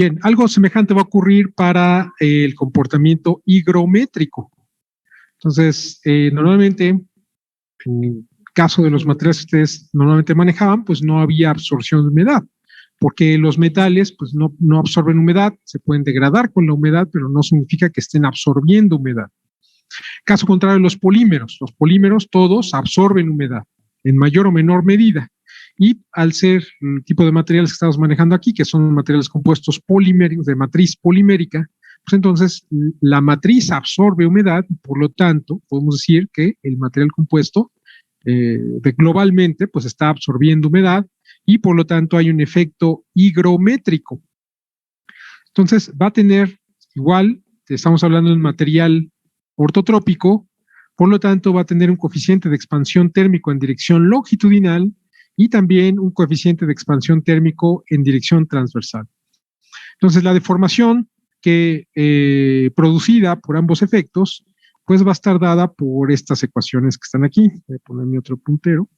Bien, algo semejante va a ocurrir para el comportamiento higrométrico. Entonces, normalmente, en el caso de los materiales que ustedes normalmente manejaban, pues no había absorción de humedad, porque los metales pues no absorben humedad, se pueden degradar con la humedad, pero no significa que estén absorbiendo humedad. Caso contrario, los polímeros todos absorben humedad en mayor o menor medida. Y al ser el tipo de materiales que estamos manejando aquí, que son materiales compuestos polímeros, de matriz polimérica, pues entonces la matriz absorbe humedad y por lo tanto podemos decir que el material compuesto globalmente pues está absorbiendo humedad y por lo tanto hay un efecto higrométrico. Entonces va a tener igual, estamos hablando de un material ortotrópico, por lo tanto va a tener un coeficiente de expansión térmico en dirección longitudinal y también un coeficiente de expansión térmico en dirección transversal. Entonces, la deformación que producida por ambos efectos, pues va a estar dada por estas ecuaciones que están aquí. Voy a ponerme otro puntero.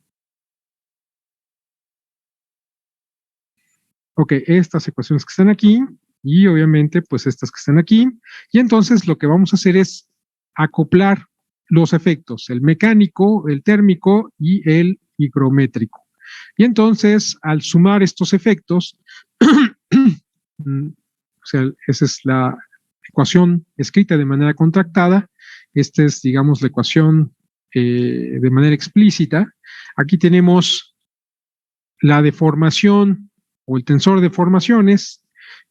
Ok, estas ecuaciones que están aquí y obviamente pues estas que están aquí. Y entonces lo que vamos a hacer es acoplar los efectos, el mecánico, el térmico y el higrométrico. Y entonces, al sumar estos efectos, o sea, esa es la ecuación escrita de manera contractada, esta es, digamos, la ecuación de manera explícita. Aquí tenemos la deformación o el tensor de deformaciones,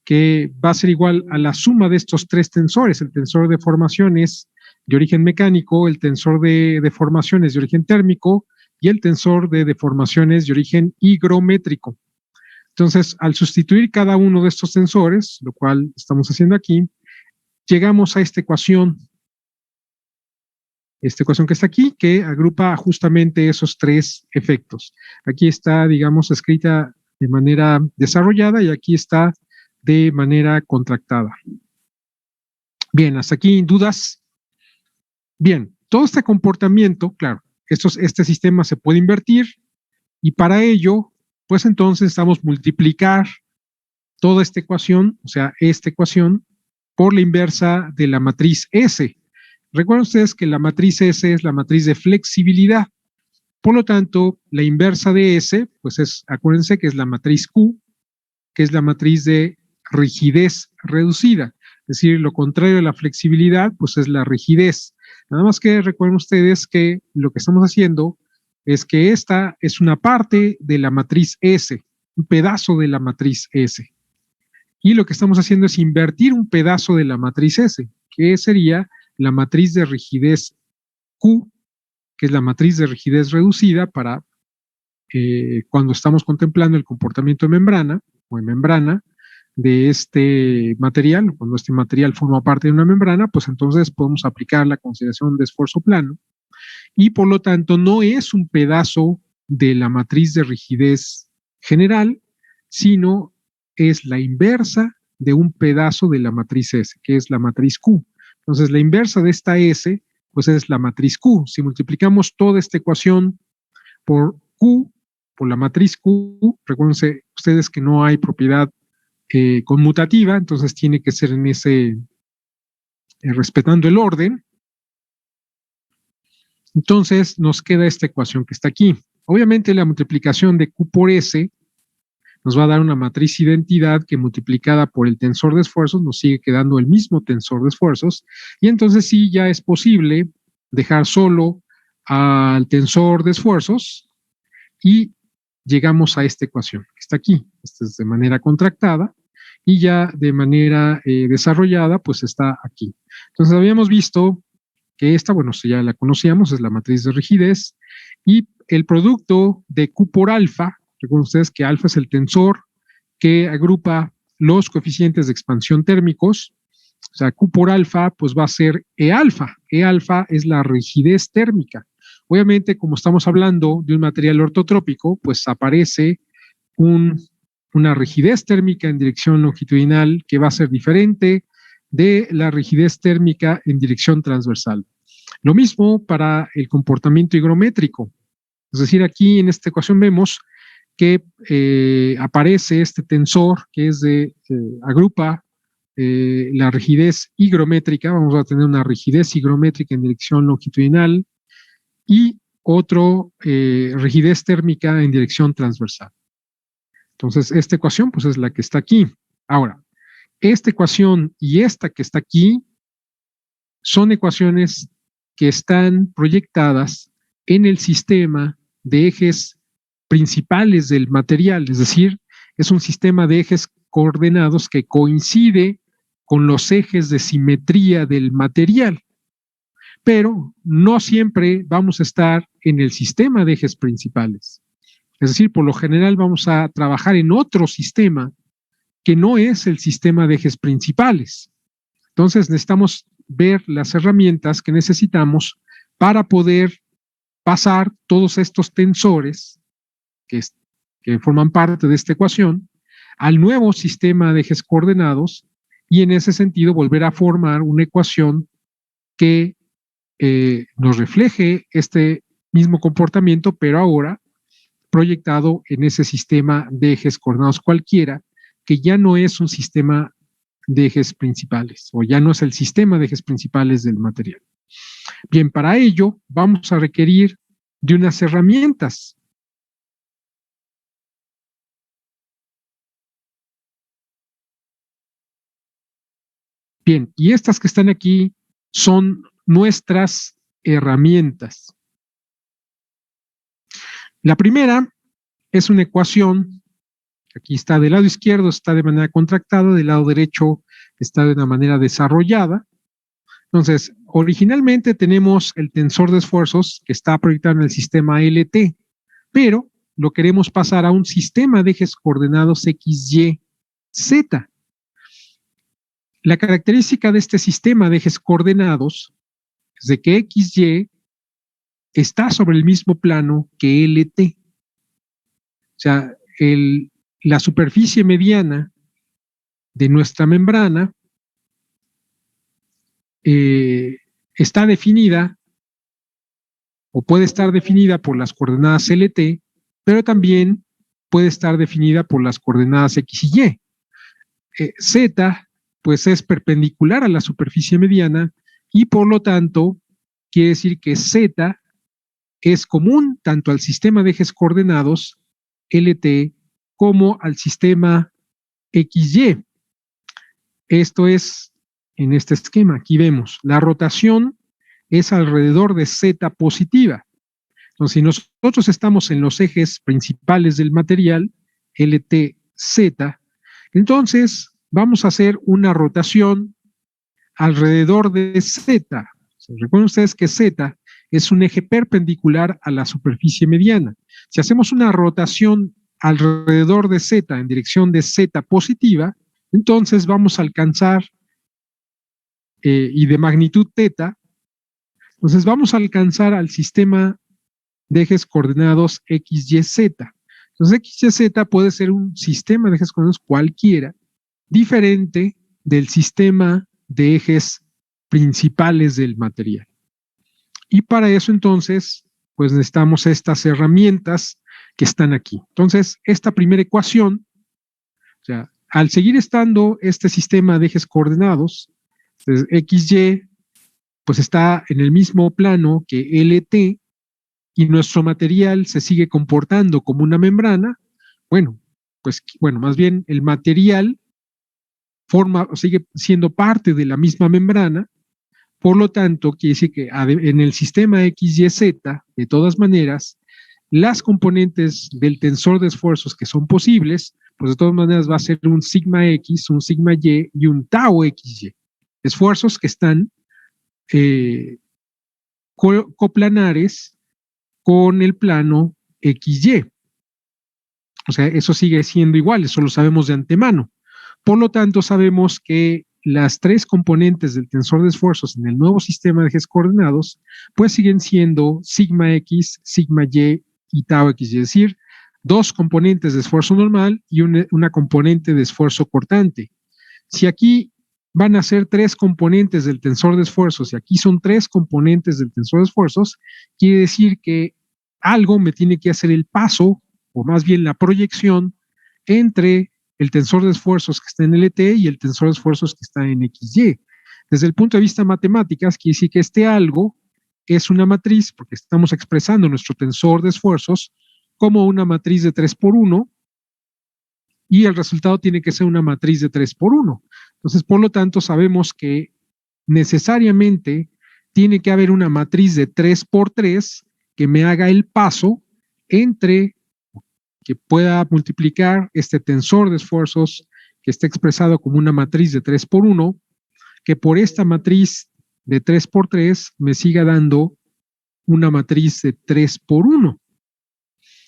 que va a ser igual a la suma de estos tres tensores, el tensor de deformaciones de origen mecánico, el tensor de deformaciones de origen térmico, y el tensor de deformaciones de origen higrométrico. Entonces, al sustituir cada uno de estos tensores, lo cual estamos haciendo aquí, llegamos a esta ecuación que está aquí, que agrupa justamente esos tres efectos. Aquí está, digamos, escrita de manera desarrollada y aquí está de manera contractada. Bien, hasta aquí, ¿dudas? Bien, todo este comportamiento, claro, este sistema se puede invertir y para ello, pues entonces necesitamos multiplicar toda esta ecuación, o sea, esta ecuación, por la inversa de la matriz S. Recuerden ustedes que la matriz S es la matriz de flexibilidad. Por lo tanto, la inversa de S, pues es, acuérdense que es la matriz Q, que es la matriz de rigidez reducida. Es decir, lo contrario de la flexibilidad, pues es la rigidez. Nada más que recuerden ustedes que lo que estamos haciendo es que esta es una parte de la matriz S, un pedazo de la matriz S. Y lo que estamos haciendo es invertir un pedazo de la matriz S, que sería la matriz de rigidez Q, que es la matriz de rigidez reducida para cuando estamos contemplando el comportamiento de membrana o en membrana de este material. Cuando este material forma parte de una membrana, pues entonces podemos aplicar la consideración de esfuerzo plano y por lo tanto no es un pedazo de la matriz de rigidez general, sino es la inversa de un pedazo de la matriz S, que es la matriz Q. Entonces, la inversa de esta S, pues es la matriz Q. Si multiplicamos toda esta ecuación por Q, por la matriz Q, recuérdense ustedes que no hay propiedad conmutativa, entonces tiene que ser en ese, respetando el orden. Entonces, nos queda esta ecuación que está aquí. Obviamente, la multiplicación de Q por S nos va a dar una matriz identidad que multiplicada por el tensor de esfuerzos nos sigue quedando el mismo tensor de esfuerzos y entonces sí ya es posible dejar solo al tensor de esfuerzos y llegamos a esta ecuación que está aquí. Esta es de manera contractada y ya de manera desarrollada pues está aquí. Entonces habíamos visto que esta, bueno, ya la conocíamos, es la matriz de rigidez y el producto de Q por alfa. Recuerden ustedes que alfa es el tensor que agrupa los coeficientes de expansión térmicos. O sea, Q por alfa, pues va a ser E alfa. E alfa es la rigidez térmica. Obviamente, como estamos hablando de un material ortotrópico, pues aparece una rigidez térmica en dirección longitudinal que va a ser diferente de la rigidez térmica en dirección transversal. Lo mismo para el comportamiento higrométrico. Es decir, aquí en esta ecuación vemos que aparece este tensor que es agrupa la rigidez higrométrica. Vamos a tener una rigidez higrométrica en dirección longitudinal y otro rigidez térmica en dirección transversal. Entonces, esta ecuación pues es la que está aquí. Ahora, esta ecuación y esta que está aquí son ecuaciones que están proyectadas en el sistema de ejes principales del material, es decir, es un sistema de ejes coordenados que coincide con los ejes de simetría del material, pero no siempre vamos a estar en el sistema de ejes principales. Es decir, por lo general vamos a trabajar en otro sistema que no es el sistema de ejes principales. Entonces necesitamos ver las herramientas que necesitamos para poder pasar todos estos tensores que forman parte de esta ecuación al nuevo sistema de ejes coordenados y en ese sentido volver a formar una ecuación que nos refleje este mismo comportamiento, pero ahora proyectado en ese sistema de ejes coordenados cualquiera, que ya no es un sistema de ejes principales, o ya no es el sistema de ejes principales del material. Bien, para ello vamos a requerir de unas herramientas. Bien, y estas que están aquí son nuestras herramientas. La primera es una ecuación, aquí está del lado izquierdo, está de manera contractada, del lado derecho está de una manera desarrollada. Entonces, originalmente tenemos el tensor de esfuerzos que está proyectado en el sistema LT, pero lo queremos pasar a un sistema de ejes coordenados X, Y, Z. La característica de este sistema de ejes coordenados es de que X, Y está sobre el mismo plano que LT. O sea, la superficie mediana de nuestra membrana está definida o puede estar definida por las coordenadas LT, pero también puede estar definida por las coordenadas X y Y. Z, pues es perpendicular a la superficie mediana y por lo tanto quiere decir que Z es común tanto al sistema de ejes coordenados LT como al sistema XY. Esto es en este esquema. Aquí vemos la rotación es alrededor de Z positiva. Entonces, si nosotros estamos en los ejes principales del material, LT, Z, entonces vamos a hacer una rotación alrededor de Z. Recuerden ustedes que Z es un eje perpendicular a la superficie mediana. Si hacemos una rotación alrededor de Z en dirección de Z positiva, entonces vamos a alcanzar, y de magnitud teta, entonces vamos a alcanzar al sistema de ejes coordenados X, Y, Z. Entonces X, Y, Z puede ser un sistema de ejes coordenados cualquiera, diferente del sistema de ejes principales del material. Y para eso entonces, pues necesitamos estas herramientas que están aquí. Entonces, esta primera ecuación, o sea, al seguir estando este sistema de ejes coordenados, XY, pues está en el mismo plano que LT y nuestro material se sigue comportando como una membrana, más bien el material sigue siendo parte de la misma membrana, por lo tanto, quiere decir que en el sistema XYZ, de todas maneras, las componentes del tensor de esfuerzos que son posibles, pues de todas maneras va a ser un sigma X, un sigma Y y un tau XY. Esfuerzos que están coplanares con el plano XY. O sea, eso sigue siendo igual, eso lo sabemos de antemano. Por lo tanto, sabemos que las tres componentes del tensor de esfuerzos en el nuevo sistema de ejes coordenados, pues siguen siendo sigma X, sigma Y y tau X, es decir, dos componentes de esfuerzo normal y una componente de esfuerzo cortante. Si aquí van a ser tres componentes del tensor de esfuerzos y aquí son tres componentes del tensor de esfuerzos, quiere decir que algo me tiene que hacer el paso o más bien la proyección entre el tensor de esfuerzos que está en LT y el tensor de esfuerzos que está en XY. Desde el punto de vista matemáticas, quiere decir que este algo es una matriz, porque estamos expresando nuestro tensor de esfuerzos como una matriz de 3 por 1, y el resultado tiene que ser una matriz de 3 por 1. Entonces, por lo tanto, sabemos que necesariamente tiene que haber una matriz de 3 por 3 que me haga el paso entre, que pueda multiplicar este tensor de esfuerzos que está expresado como una matriz de 3 por 1, que por esta matriz de 3 por 3 me siga dando una matriz de 3 por 1.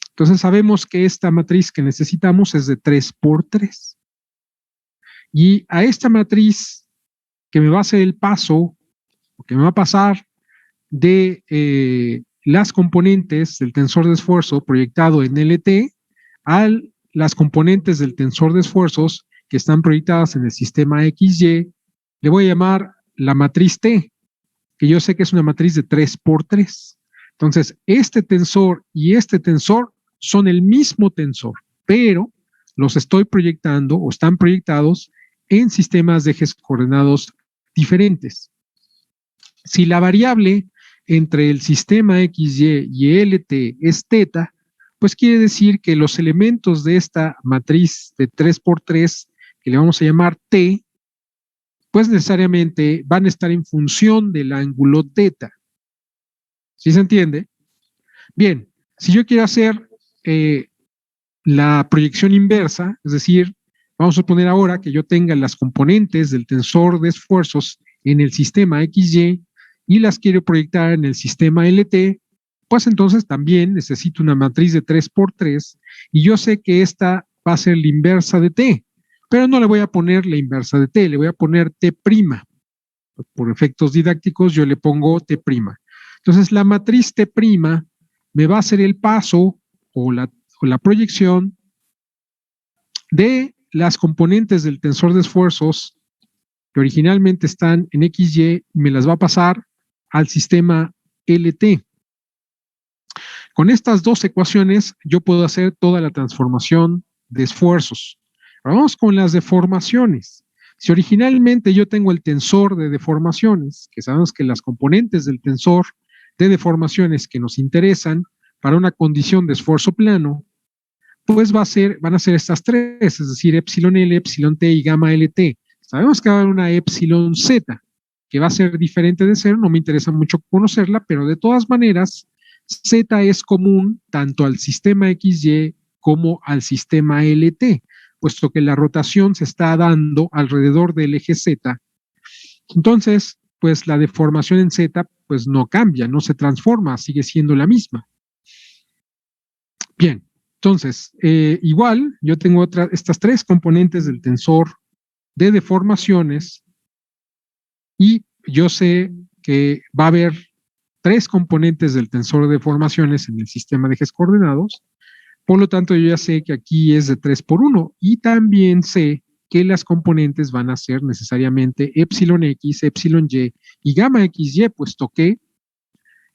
Entonces sabemos que esta matriz que necesitamos es de 3 por 3. Y a esta matriz que me va a hacer el paso, que me va a pasar de las componentes del tensor de esfuerzo proyectado en LT a las componentes del tensor de esfuerzos que están proyectadas en el sistema XY, le voy a llamar la matriz T, que yo sé que es una matriz de 3 por 3. Entonces, este tensor y este tensor son el mismo tensor, pero los estoy proyectando o están proyectados en sistemas de ejes coordenados diferentes. Si la variable entre el sistema XY y LT es teta, pues quiere decir que los elementos de esta matriz de 3 por 3, que le vamos a llamar T, pues necesariamente van a estar en función del ángulo teta. ¿Sí se entiende? Bien, si yo quiero hacer la proyección inversa, es decir, vamos a suponer ahora que yo tenga las componentes del tensor de esfuerzos en el sistema XY y las quiero proyectar en el sistema LT, pues entonces también necesito una matriz de 3 por 3 y yo sé que esta va a ser la inversa de T, pero no le voy a poner la inversa de T, le voy a poner T'. Por efectos didácticos yo le pongo T'. Entonces la matriz T' me va a hacer el paso o la proyección de las componentes del tensor de esfuerzos que originalmente están en XY, me las va a pasar al sistema LT. Con estas dos ecuaciones yo puedo hacer toda la transformación de esfuerzos. Ahora vamos con las deformaciones. Si originalmente yo tengo el tensor de deformaciones, que sabemos que las componentes del tensor de deformaciones que nos interesan para una condición de esfuerzo plano, pues van a ser estas tres, es decir, epsilon L, epsilon T y gamma LT. Sabemos que va a haber una epsilon Z, que va a ser diferente de 0, no me interesa mucho conocerla, pero de todas maneras, Z es común tanto al sistema XY como al sistema LT, puesto que la rotación se está dando alrededor del eje Z. Entonces, pues la deformación en Z pues no cambia, no se transforma, sigue siendo la misma. Bien, entonces, igual yo tengo estas tres componentes del tensor de deformaciones y yo sé que va a haber tres componentes del tensor de deformaciones en el sistema de ejes coordenados, por lo tanto yo ya sé que aquí es de 3 por 1 y también sé que las componentes van a ser necesariamente epsilon X, epsilon Y y gamma XY, puesto que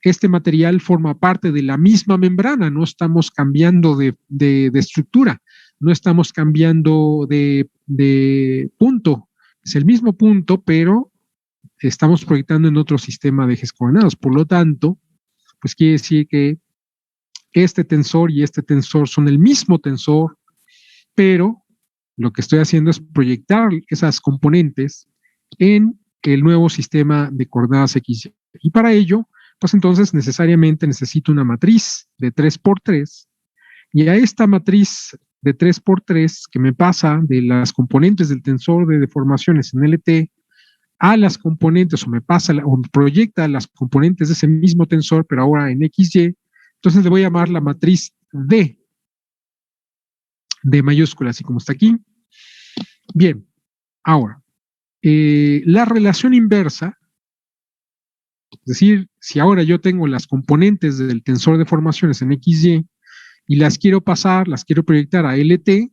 este material forma parte de la misma membrana, no estamos cambiando de estructura, no estamos cambiando de punto, es el mismo punto, pero estamos proyectando en otro sistema de ejes coordenados. Por lo tanto, pues quiere decir que este tensor y este tensor son el mismo tensor, pero lo que estoy haciendo es proyectar esas componentes en el nuevo sistema de coordenadas XY. Y para ello, pues entonces necesariamente necesito una matriz de 3 por 3, y a esta matriz de 3 por 3 que me pasa de las componentes del tensor de deformaciones en LT a las componentes, o me pasa o me proyecta las componentes de ese mismo tensor, pero ahora en XY, entonces le voy a llamar la matriz D mayúscula, así como está aquí. Bien, ahora, la relación inversa, es decir, si ahora yo tengo las componentes del tensor de formaciones en XY y las quiero pasar, las quiero proyectar a LT,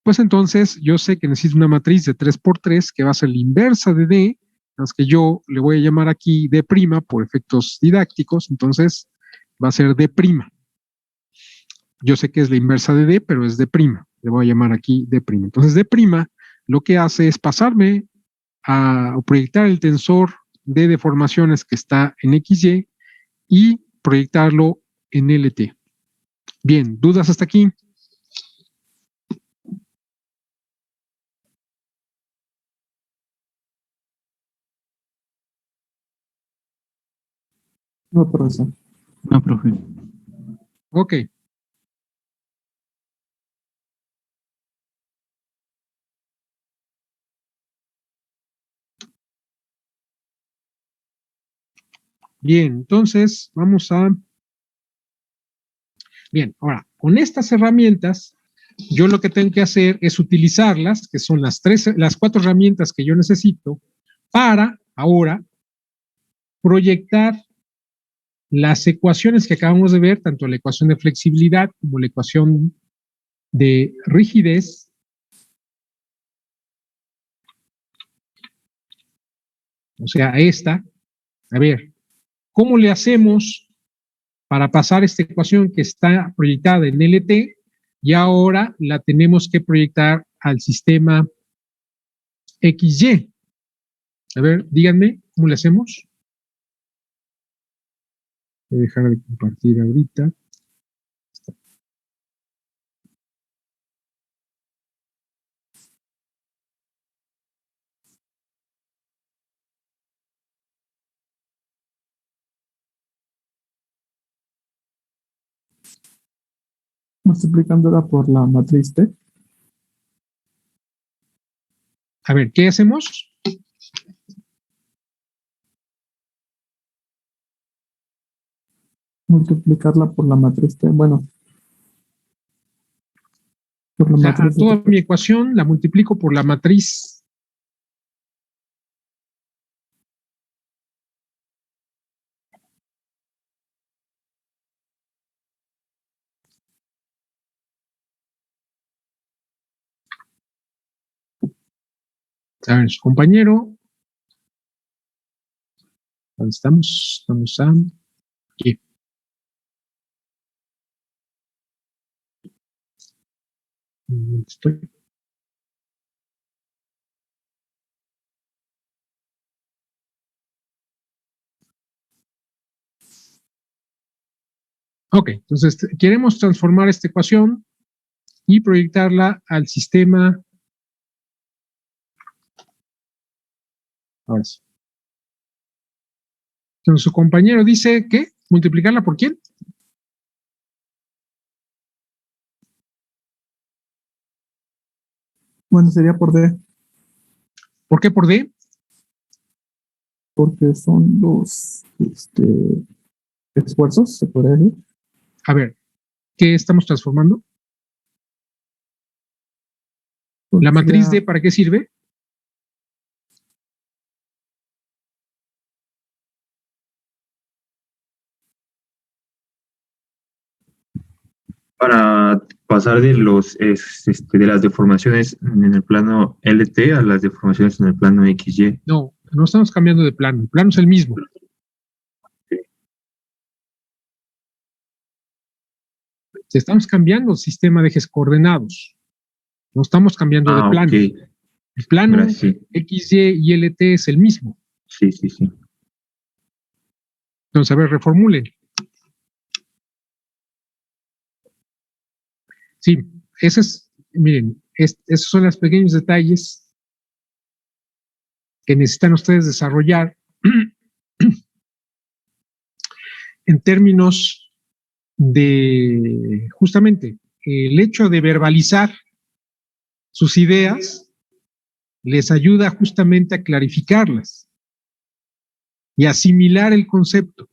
pues entonces yo sé que necesito una matriz de 3 por 3 que va a ser la inversa de D, es que yo le voy a llamar aquí D' por efectos didácticos, entonces va a ser D'. Yo sé que es la inversa de D, pero es D'. Le voy a llamar aquí D'. Entonces, D' lo que hace es pasarme a proyectar el tensor de deformaciones que está en XY y proyectarlo en LT. Bien, ¿dudas hasta aquí? No, profesor. No, profe. Ok. Bien, entonces vamos a... Bien, ahora, con estas herramientas, yo lo que tengo que hacer es utilizarlas, que son las 4 herramientas que yo necesito, para ahora proyectar las ecuaciones que acabamos de ver, tanto la ecuación de flexibilidad como la ecuación de rigidez, o sea, esta. A ver, ¿cómo le hacemos para pasar esta ecuación que está proyectada en LT y ahora la tenemos que proyectar al sistema XY? A ver, díganme, ¿cómo le hacemos? Voy a dejar de compartir ahorita. Multiplicándola por la matriz T. A ver, ¿qué hacemos? Multiplicarla por la matriz T. Bueno. Por la O sea, matriz toda mi ecuación la multiplico por la matriz. A ver, su compañero. ¿Dónde estamos? Estamos aquí. ¿Dónde estoy? Ok, entonces queremos transformar esta ecuación y proyectarla al sistema. Ahora sí. Entonces su compañero dice que multiplicarla por ¿quién? Bueno, sería por D. ¿Por qué por D? Porque son los esfuerzos, se podría decir. A ver, ¿qué estamos transformando? Porque ¿La matriz sería, D para qué sirve? Para pasar de de las deformaciones en el plano LT a las deformaciones en el plano XY. No, no estamos cambiando de plano. El plano es el mismo. Estamos cambiando el sistema de ejes coordenados. No estamos cambiando de plano. Okay. El plano Ahora sí. XY y LT es el mismo. Sí. Entonces, a ver, reformulen. Sí, miren, esos son los pequeños detalles que necesitan ustedes desarrollar en términos de, justamente, el hecho de verbalizar sus ideas les ayuda justamente a clarificarlas y asimilar el concepto.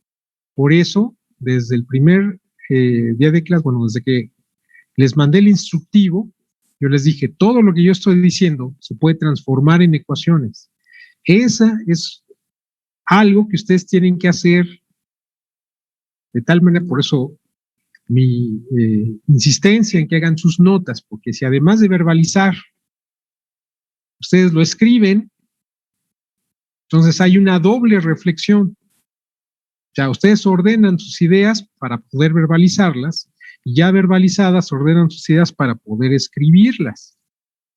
Por eso, desde el primer día de clase, bueno, desde que les mandé el instructivo, yo les dije, todo lo que yo estoy diciendo se puede transformar en ecuaciones. Esa es algo que ustedes tienen que hacer de tal manera, por eso mi insistencia en que hagan sus notas, porque si además de verbalizar, ustedes lo escriben, entonces hay una doble reflexión. O sea, ustedes ordenan sus ideas para poder verbalizarlas y ya verbalizadas ordenan sus ideas para poder escribirlas.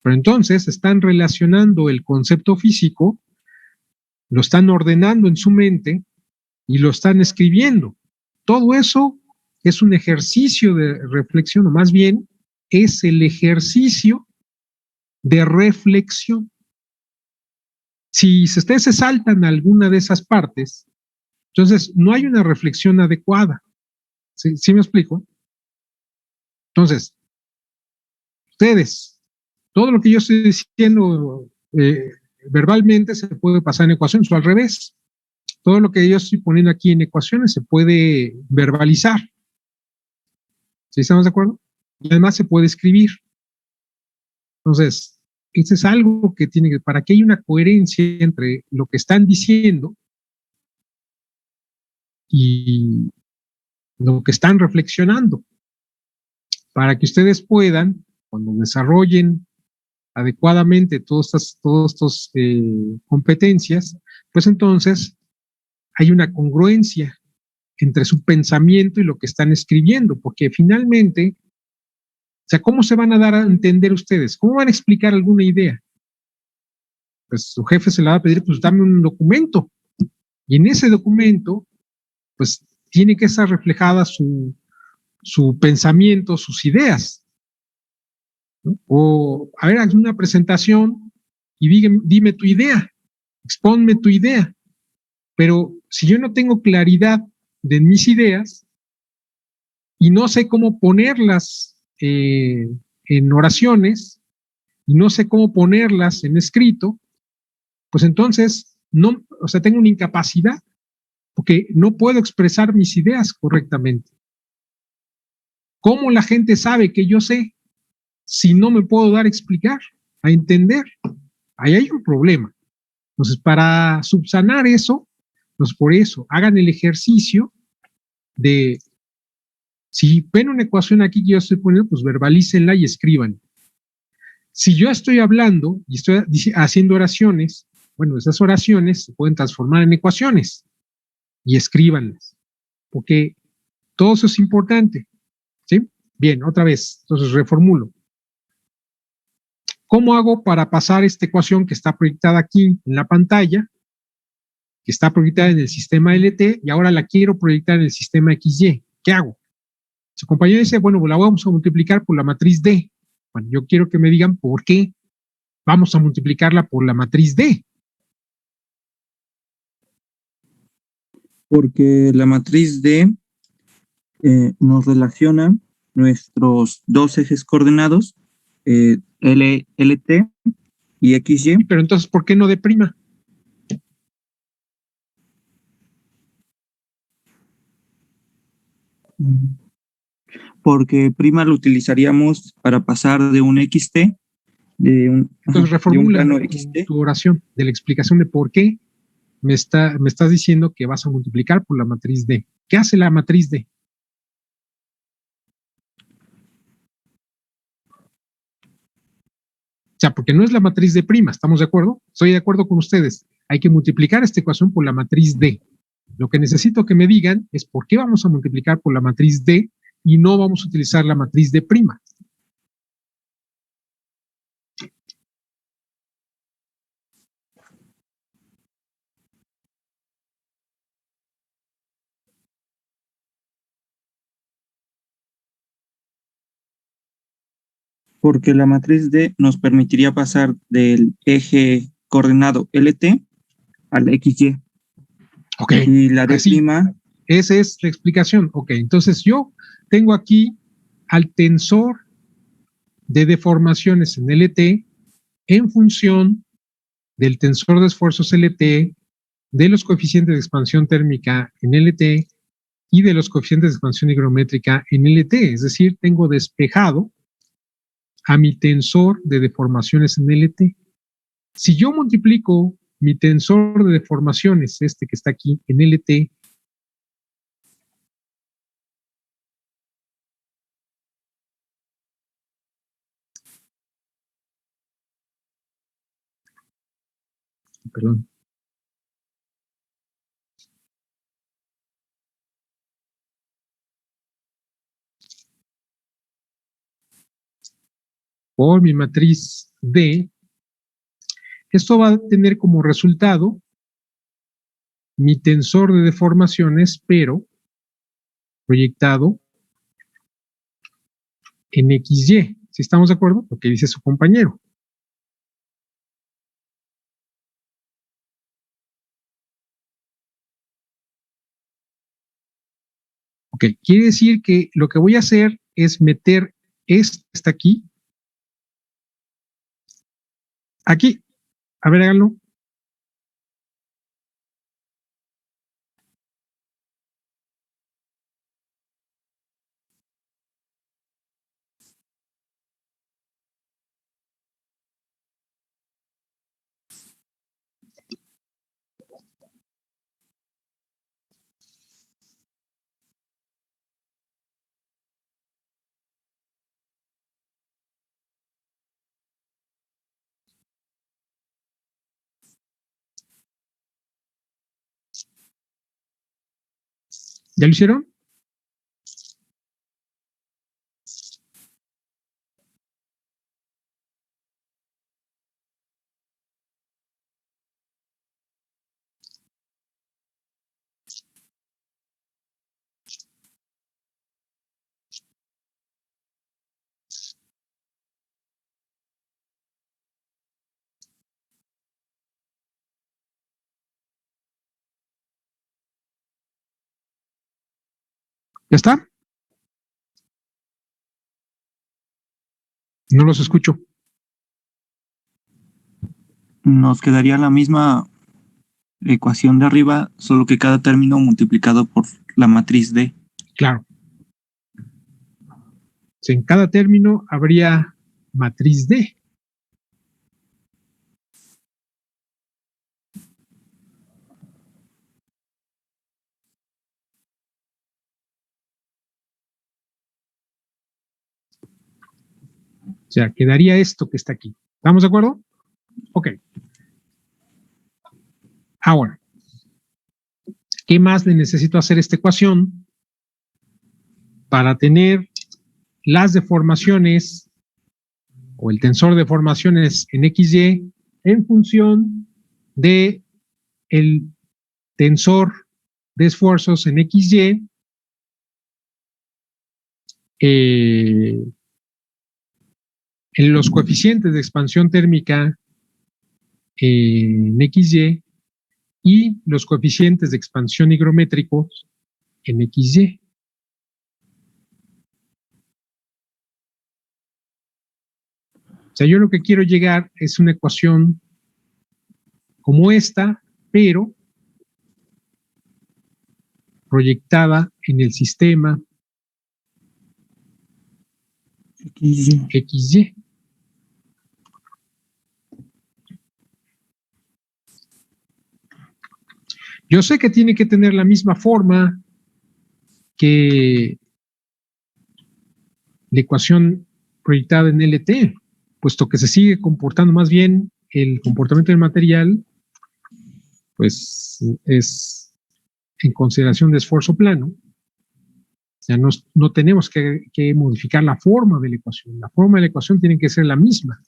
Pero entonces están relacionando el concepto físico, lo están ordenando en su mente y lo están escribiendo. Todo eso es un ejercicio de reflexión, o más bien es el ejercicio de reflexión. Si ustedes se saltan alguna de esas partes, entonces no hay una reflexión adecuada. ¿Sí me explico? Entonces, ustedes, todo lo que yo estoy diciendo verbalmente se puede pasar en ecuaciones o al revés. Todo lo que yo estoy poniendo aquí en ecuaciones se puede verbalizar. ¿Sí estamos de acuerdo? Y además se puede escribir. Entonces, eso es algo que tiene que, para que haya una coherencia entre lo que están diciendo y lo que están reflexionando, para que ustedes puedan, cuando desarrollen adecuadamente todas estas competencias, pues entonces hay una congruencia entre su pensamiento y lo que están escribiendo, porque finalmente, o sea, ¿cómo se van a dar a entender ustedes? ¿Cómo van a explicar alguna idea? Pues su jefe se le va a pedir, pues dame un documento, y en ese documento, pues tiene que estar reflejada su pensamiento, sus ideas, ¿no? O, a ver, haz una presentación y dime tu idea, expónme tu idea, pero si yo no tengo claridad de mis ideas y no sé cómo ponerlas en oraciones y no sé cómo ponerlas en escrito, pues entonces no, o sea, tengo una incapacidad porque no puedo expresar mis ideas correctamente. ¿Cómo la gente sabe que yo sé si no me puedo dar a explicar, a entender? Ahí hay un problema. Entonces, para subsanar eso, pues por eso, hagan el ejercicio de, si ven una ecuación aquí que yo estoy poniendo, pues verbalícenla y escriban. Si yo estoy hablando y estoy haciendo oraciones, bueno, esas oraciones se pueden transformar en ecuaciones y escríbanlas, porque todo eso es importante, ¿sí? Bien, otra vez, entonces reformulo. ¿Cómo hago para pasar esta ecuación que está proyectada aquí en la pantalla, que está proyectada en el sistema LT y ahora la quiero proyectar en el sistema XY? ¿Qué hago? Su compañero dice, bueno, pues la vamos a multiplicar por la matriz D. Bueno, yo quiero que me digan por qué vamos a multiplicarla por la matriz D. Porque la matriz D nos relaciona nuestros dos ejes coordenados, LT y XY. Pero entonces, ¿por qué no de prima? Porque prima lo utilizaríamos para pasar de un XT, Entonces, de un reformula plano XT. tu oración de la explicación de por qué me estás diciendo que vas a multiplicar por la matriz D. ¿Qué hace la matriz D? O sea, porque no es la matriz de prima, ¿estamos de acuerdo? Estoy de acuerdo con ustedes. Hay que multiplicar esta ecuación por la matriz D. Lo que necesito que me digan es por qué vamos a multiplicar por la matriz D y no vamos a utilizar la matriz de prima. Porque la matriz D nos permitiría pasar del eje coordenado LT al XY. Ok, Y la D así, prima, esa es la explicación. Ok, entonces yo tengo aquí al tensor de deformaciones en LT en función del tensor de esfuerzos LT, de los coeficientes de expansión térmica en LT y de los coeficientes de expansión higrométrica en LT. Es decir, tengo despejado a mi tensor de deformaciones en LT. Si yo multiplico mi tensor de deformaciones, este que está aquí en LT, perdón, por mi matriz D, esto va a tener como resultado mi tensor de deformaciones, pero proyectado en XY. ¿Sí estamos de acuerdo? Lo que dice su compañero. Ok, quiere decir que lo que voy a hacer es meter esto que está aquí. Aquí. A ver, háganlo. ¿Ya lo hicieron? ¿Ya está? No los escucho. Nos quedaría la misma ecuación de arriba, solo que cada término multiplicado por la matriz D. Claro. Si en cada término habría matriz D. O sea, quedaría esto que está aquí. ¿Estamos de acuerdo? Ok. Ahora, ¿qué más le necesito hacer a esta ecuación para tener las deformaciones o el tensor de deformaciones en XY en función de el tensor de esfuerzos en XY en los coeficientes de expansión térmica en XY y los coeficientes de expansión higrométricos en XY. O sea, yo lo que quiero llegar es una ecuación como esta, pero proyectada en el sistema XY. Yo sé que tiene que tener la misma forma que la ecuación proyectada en LT, puesto que se sigue comportando más bien el comportamiento del material, pues es en consideración de esfuerzo plano. O sea, no tenemos que modificar la forma de la ecuación. La forma de la ecuación tiene que ser la misma.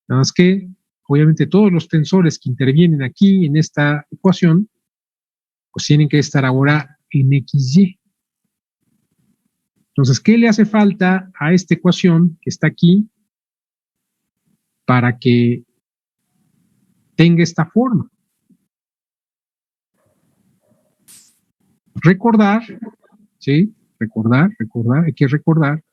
Nada más que, obviamente, todos los tensores que intervienen aquí en esta ecuación, pues tienen que estar ahora en XY. Entonces, ¿qué le hace falta a esta ecuación que está aquí para que tenga esta forma? Recordar, ¿sí? Recordar, hay que recordar.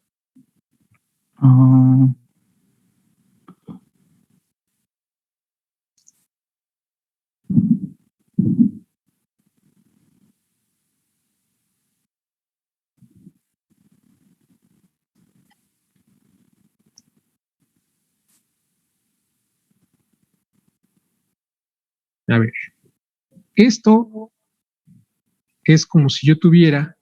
A ver, esto es como si yo tuviera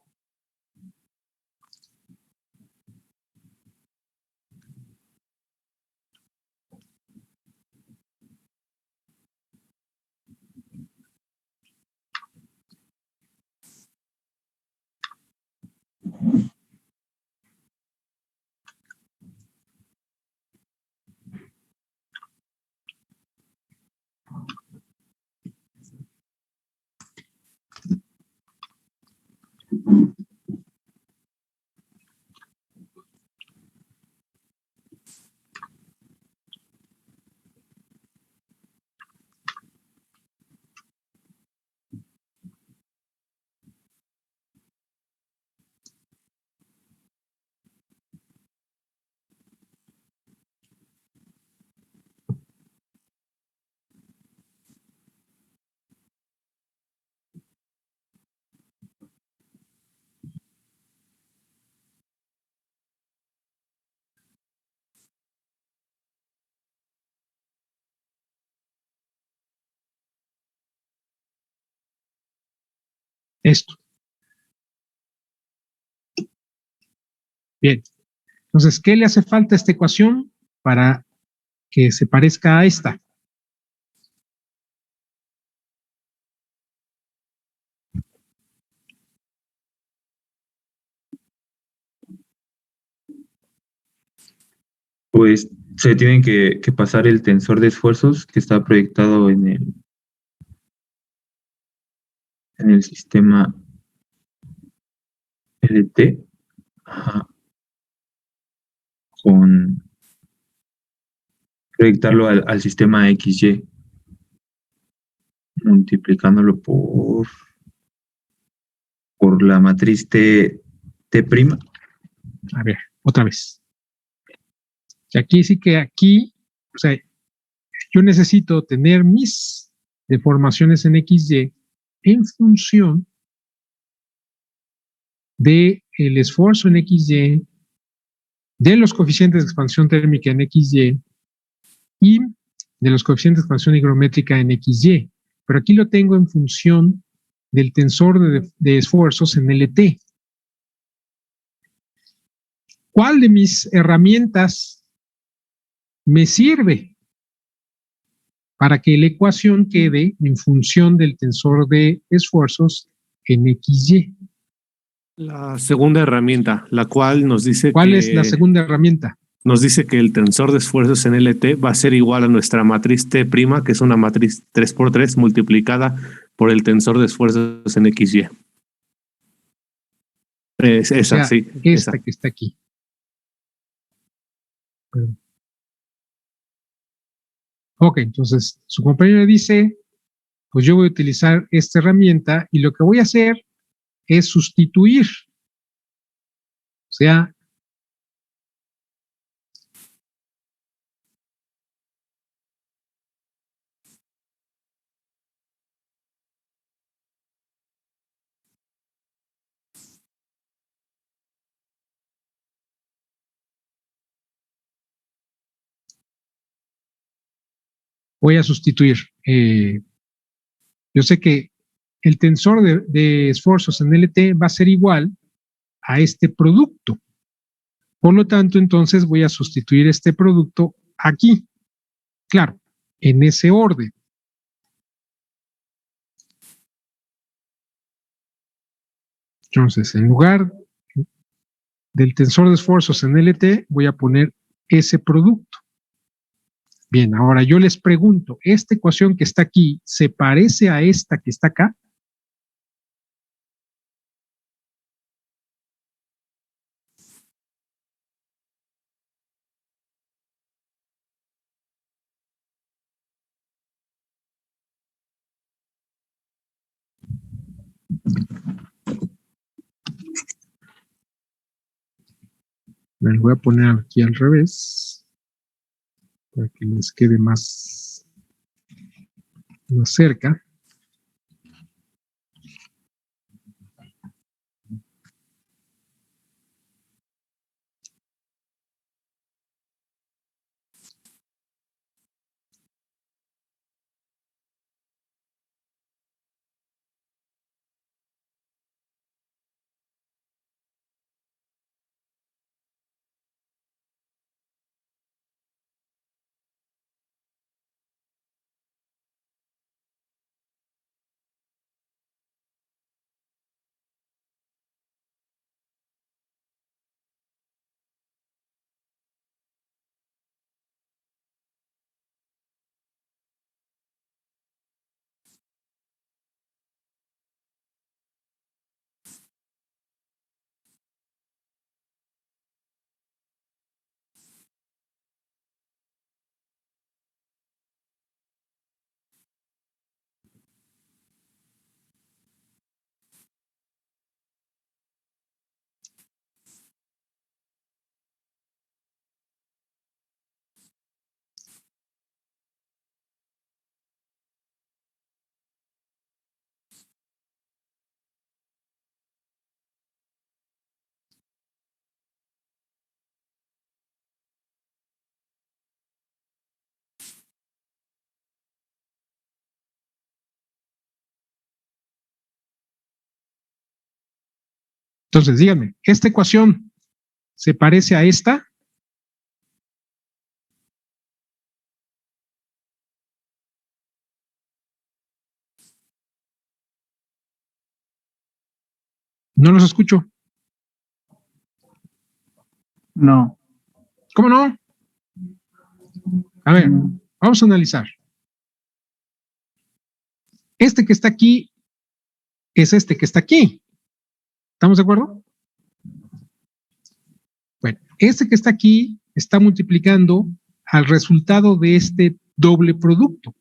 Esto. Bien. Entonces, ¿qué le hace falta a esta ecuación para que se parezca a esta? Pues se tienen que pasar el tensor de esfuerzos que está proyectado en el sistema LT, ajá, con proyectarlo al sistema XY, multiplicándolo por la matriz T'. A ver, otra vez. Aquí sí que aquí, o sea, yo necesito tener mis deformaciones en XY en función del esfuerzo en XY, de los coeficientes de expansión térmica en XY y de los coeficientes de expansión higrométrica en XY. Pero aquí lo tengo en función del tensor de esfuerzos en LT. ¿Cuál de mis herramientas me sirve para que la ecuación quede en función del tensor de esfuerzos en XY? La segunda herramienta, la cual nos dice ¿Cuál es la segunda herramienta? Nos dice que el tensor de esfuerzos en LT va a ser igual a nuestra matriz T', que es una matriz 3×3 multiplicada por el tensor de esfuerzos en XY. Esa, o sea, sí. Esta esa. que está aquí. Ok, entonces su compañero dice, pues yo voy a utilizar esta herramienta y lo que voy a hacer es sustituir. O sea, voy a sustituir. Yo sé que el tensor de esfuerzos en LT va a ser igual a este producto. Por lo tanto, entonces voy a sustituir este producto aquí. Claro, en ese orden. Entonces, en lugar del tensor de esfuerzos en LT, voy a poner ese producto. Bien, ahora yo les pregunto, ¿esta ecuación que está aquí se parece a esta que está acá? Me lo voy a poner aquí al revés para que les quede más cerca. Entonces, díganme, ¿esta ecuación se parece a esta? No los escucho. No. ¿Cómo no? A ver, vamos a analizar. Este que está aquí es este que está aquí. ¿Estamos de acuerdo? Bueno, este que está aquí está multiplicando al resultado de este doble producto.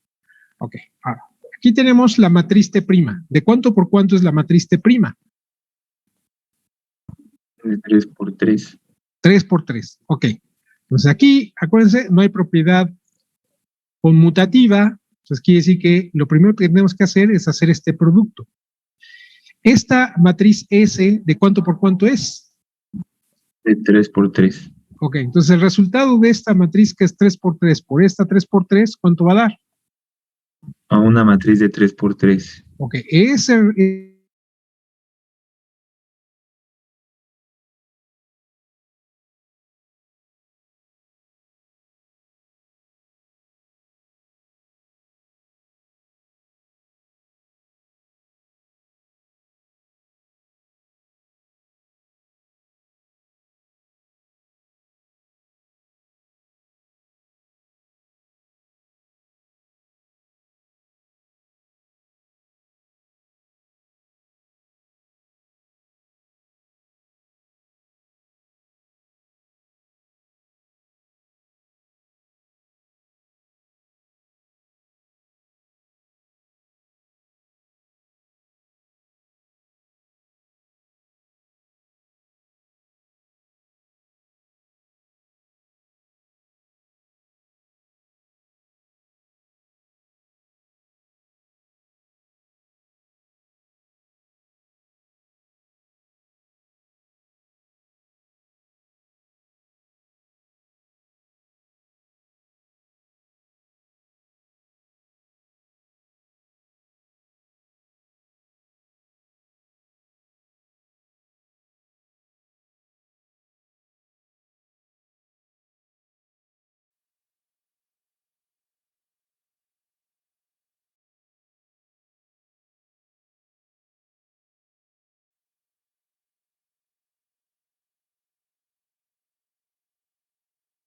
Ok, ahora, aquí tenemos la matriz T'. ¿De cuánto por cuánto es la matriz T'? De 3 por 3. 3 por 3. Ok. Entonces aquí, acuérdense, no hay propiedad conmutativa. Entonces quiere decir que lo primero que tenemos que hacer es hacer este producto. Esta matriz S, ¿de cuánto por cuánto es? De 3 por 3. Ok, entonces el resultado de esta matriz que es 3 por esta 3 por 3, ¿cuánto va a dar? A una matriz de 3 por 3. Ok, ese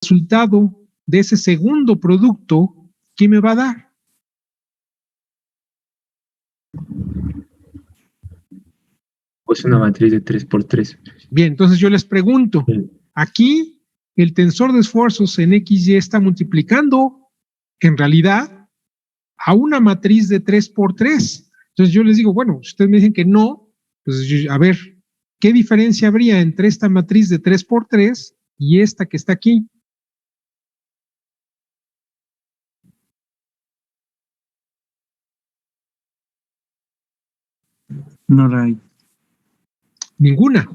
resultado de ese segundo producto, ¿qué me va a dar? Pues una matriz de 3 por 3. Bien, entonces yo les pregunto, aquí el tensor de esfuerzos en XY está multiplicando en realidad a una matriz de 3 por 3. Entonces yo les digo, bueno, si ustedes me dicen que no, pues a ver, ¿qué diferencia habría entre esta matriz de 3 por 3 y esta que está aquí? No la hay. Ninguna.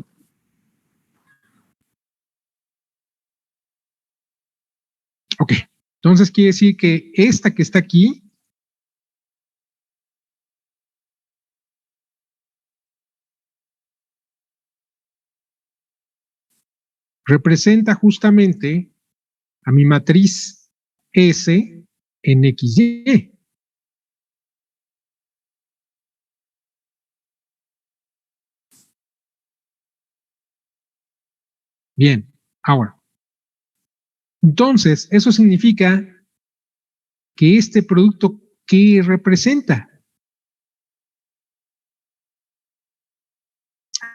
Ok, entonces quiere decir que esta que está aquí representa justamente a mi matriz S en XY. Bien, ahora. Entonces, eso significa que este producto, ¿qué representa?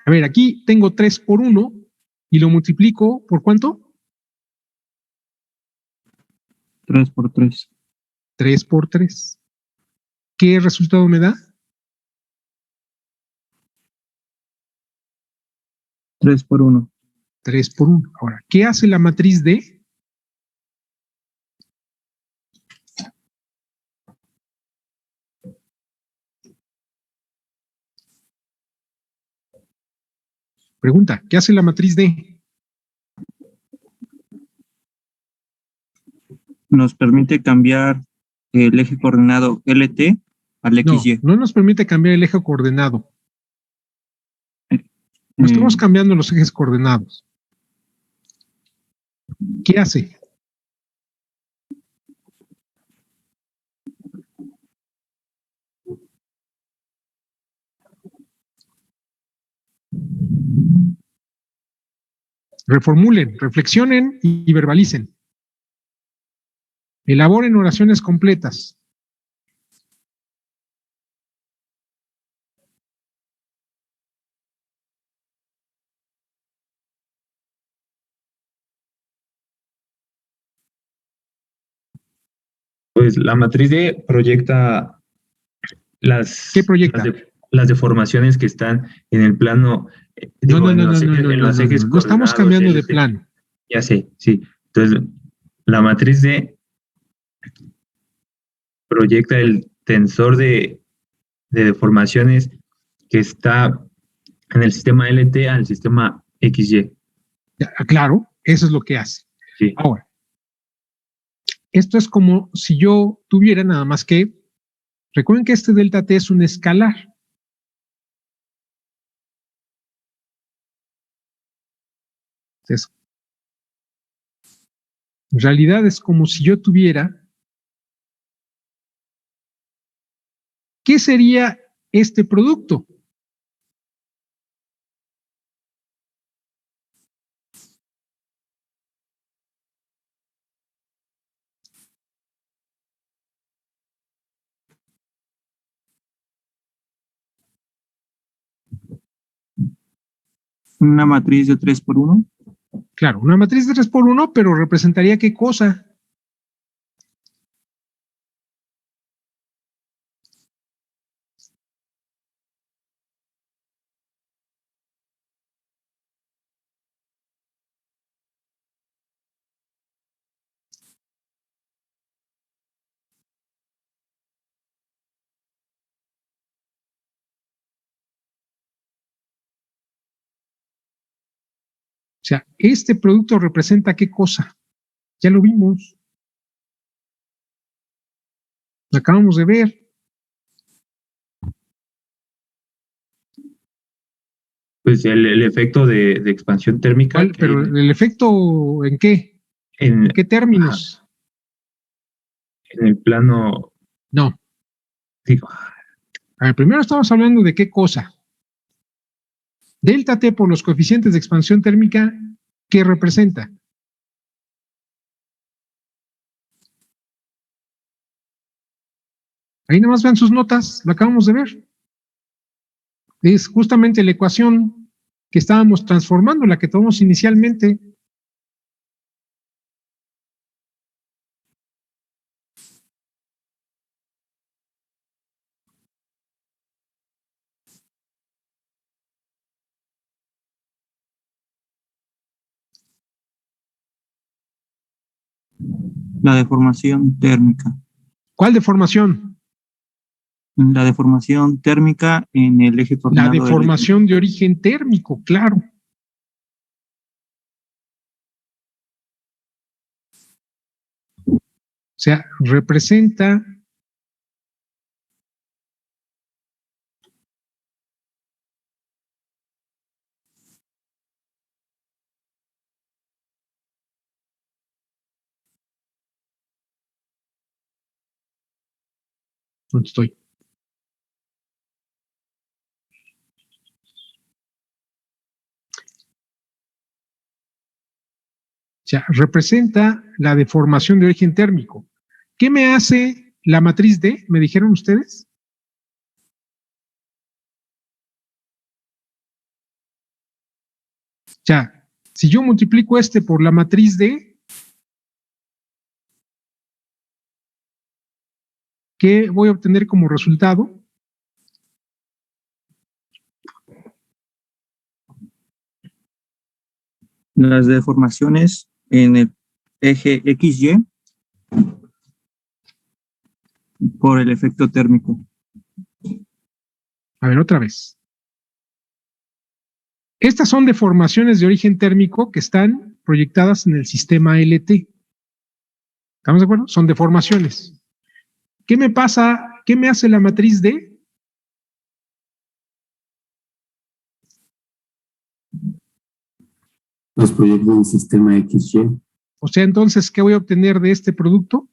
A ver, aquí tengo 3 por 1 y lo multiplico ¿por cuánto? 3 por 3. 3 por 3. ¿Qué resultado me da? 3 por 1. 3 por 1. Ahora, ¿qué hace la matriz D? Pregunta, ¿qué hace la matriz D? Nos permite cambiar el eje coordenado LT al No, XY. no nos permite cambiar el eje coordenado. No estamos cambiando los ejes coordenados. ¿Qué hace? Reformulen, reflexionen y verbalicen. Elaboren oraciones completas. Pues la matriz D proyecta ¿Qué proyecta? las deformaciones que están en el plano, No en los ejes no estamos coordenados cambiando de LT. plano. Ya sé, sí. Entonces, la matriz D proyecta el tensor de deformaciones que está en el sistema LT al sistema XY. Claro, eso es lo que hace. Sí. Ahora, esto es como si yo tuviera nada más que, recuerden que este delta T es un escalar. Entonces, en realidad es como si yo tuviera, ¿qué sería este producto? Una matriz de 3 por 1. Claro, una matriz de 3 por 1, pero representaría ¿qué cosa? O sea, este producto representa ¿qué cosa? Ya lo vimos. Lo acabamos de ver. Pues el efecto de expansión térmica. ¿Cuál? Pero el efecto ¿en qué? ¿En qué términos? En el plano. No. Digo, A ver, primero estamos hablando de qué cosa. Delta T por los coeficientes de expansión térmica, ¿qué representa? Ahí nada más vean sus notas, lo acabamos de ver. Es justamente la ecuación que estábamos transformando, la que tomamos inicialmente. La deformación térmica. ¿Cuál deformación? La deformación térmica en el eje La coordenado. deformación de origen térmico, claro. O sea, representa ¿dónde estoy? O sea, representa la deformación de origen térmico. ¿Qué me hace la matriz D? ¿Me dijeron ustedes? O sea, si yo multiplico este por la matriz D, ¿qué voy a obtener como resultado? Las deformaciones en el eje XY por el efecto térmico. A ver, otra vez. Estas son deformaciones de origen térmico que están proyectadas en el sistema LT. ¿Estamos de acuerdo? Son deformaciones. ¿Qué me pasa? ¿Qué me hace la matriz D? los proyectos del sistema XY. O sea, entonces, ¿qué voy a obtener de este producto?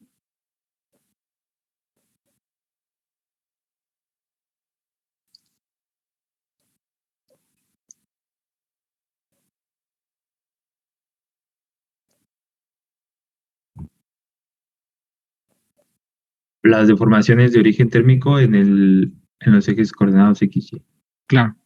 Las deformaciones de origen térmico en los ejes coordenados X, Y. Claro.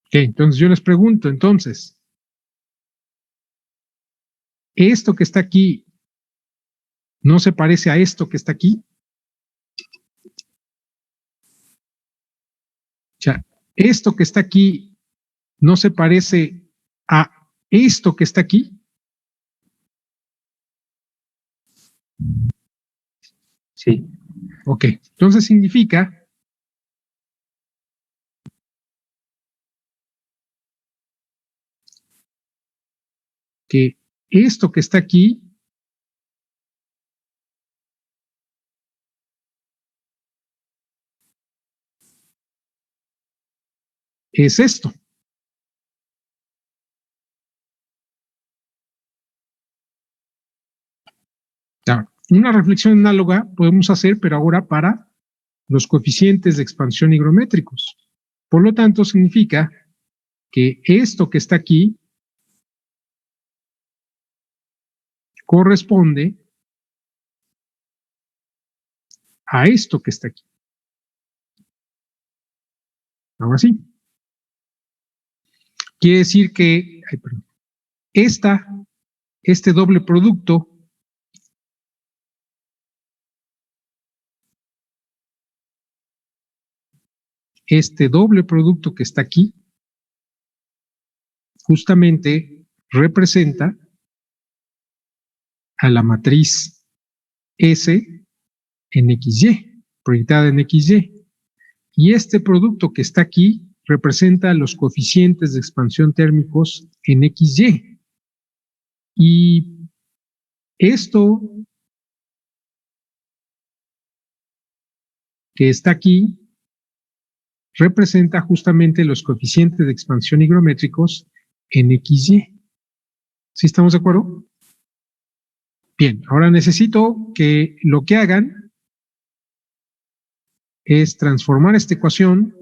Ok, entonces yo les pregunto, entonces, ¿esto que está aquí no se parece a esto que está aquí? O sea, esto que está aquí no se parece a esto que está aquí. Sí. Ok, entonces significa que esto que está aquí es esto. Claro, una reflexión análoga podemos hacer, pero ahora para los coeficientes de expansión higrométricos. Por lo tanto, significa que esto que está aquí corresponde a esto que está aquí. Ahora sí. Quiere decir que este doble producto que está aquí justamente representa a la matriz S en XY, proyectada en XY. Y este producto que está aquí representa los coeficientes de expansión térmicos en XY. Y esto que está aquí representa justamente los coeficientes de expansión higrométricos en XY. ¿Sí estamos de acuerdo? Bien, ahora necesito que lo que hagan es transformar esta ecuación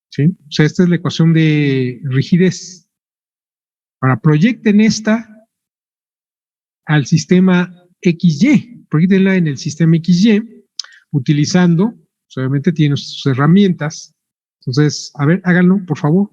¿sí? O sea, esta es la ecuación de rigidez. Ahora proyecten esta al sistema XY, proyectenla en el sistema XY, utilizando, pues, obviamente tienen sus herramientas. Entonces, a ver, háganlo, por favor.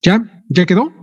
¿Ya? ¿Ya quedó?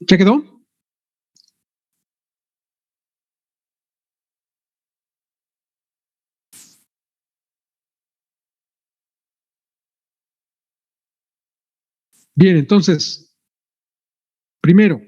¿Ya quedó? Bien, entonces, primero,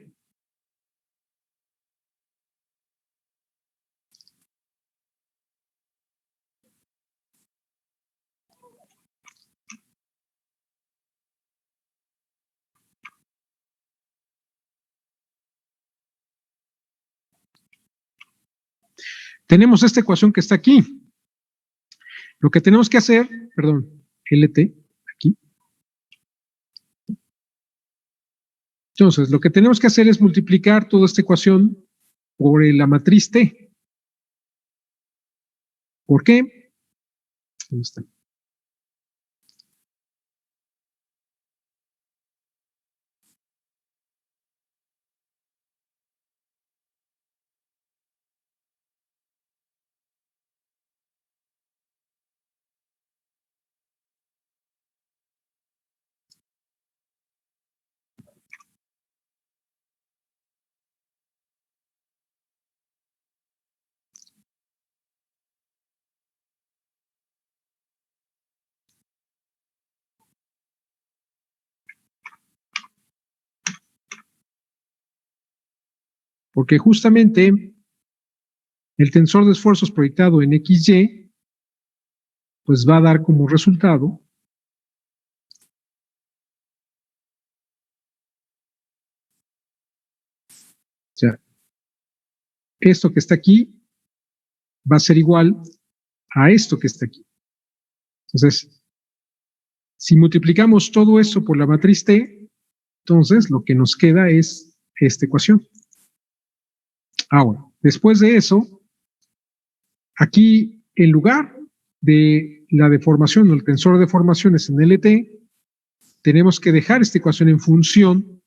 tenemos esta ecuación que está aquí. Lo que tenemos que hacer, perdón, LT, aquí. Entonces, lo que tenemos que hacer es multiplicar toda esta ecuación por la matriz T. ¿Por qué? ¿Dónde está? Porque justamente el tensor de esfuerzos proyectado en XY, pues va a dar como resultado, o sea, esto que está aquí va a ser igual a esto que está aquí. Entonces, si multiplicamos todo eso por la matriz T, entonces lo que nos queda es esta ecuación. Ahora, después de eso, aquí en lugar de la deformación o el tensor de deformaciones en LT, tenemos que dejar esta ecuación en función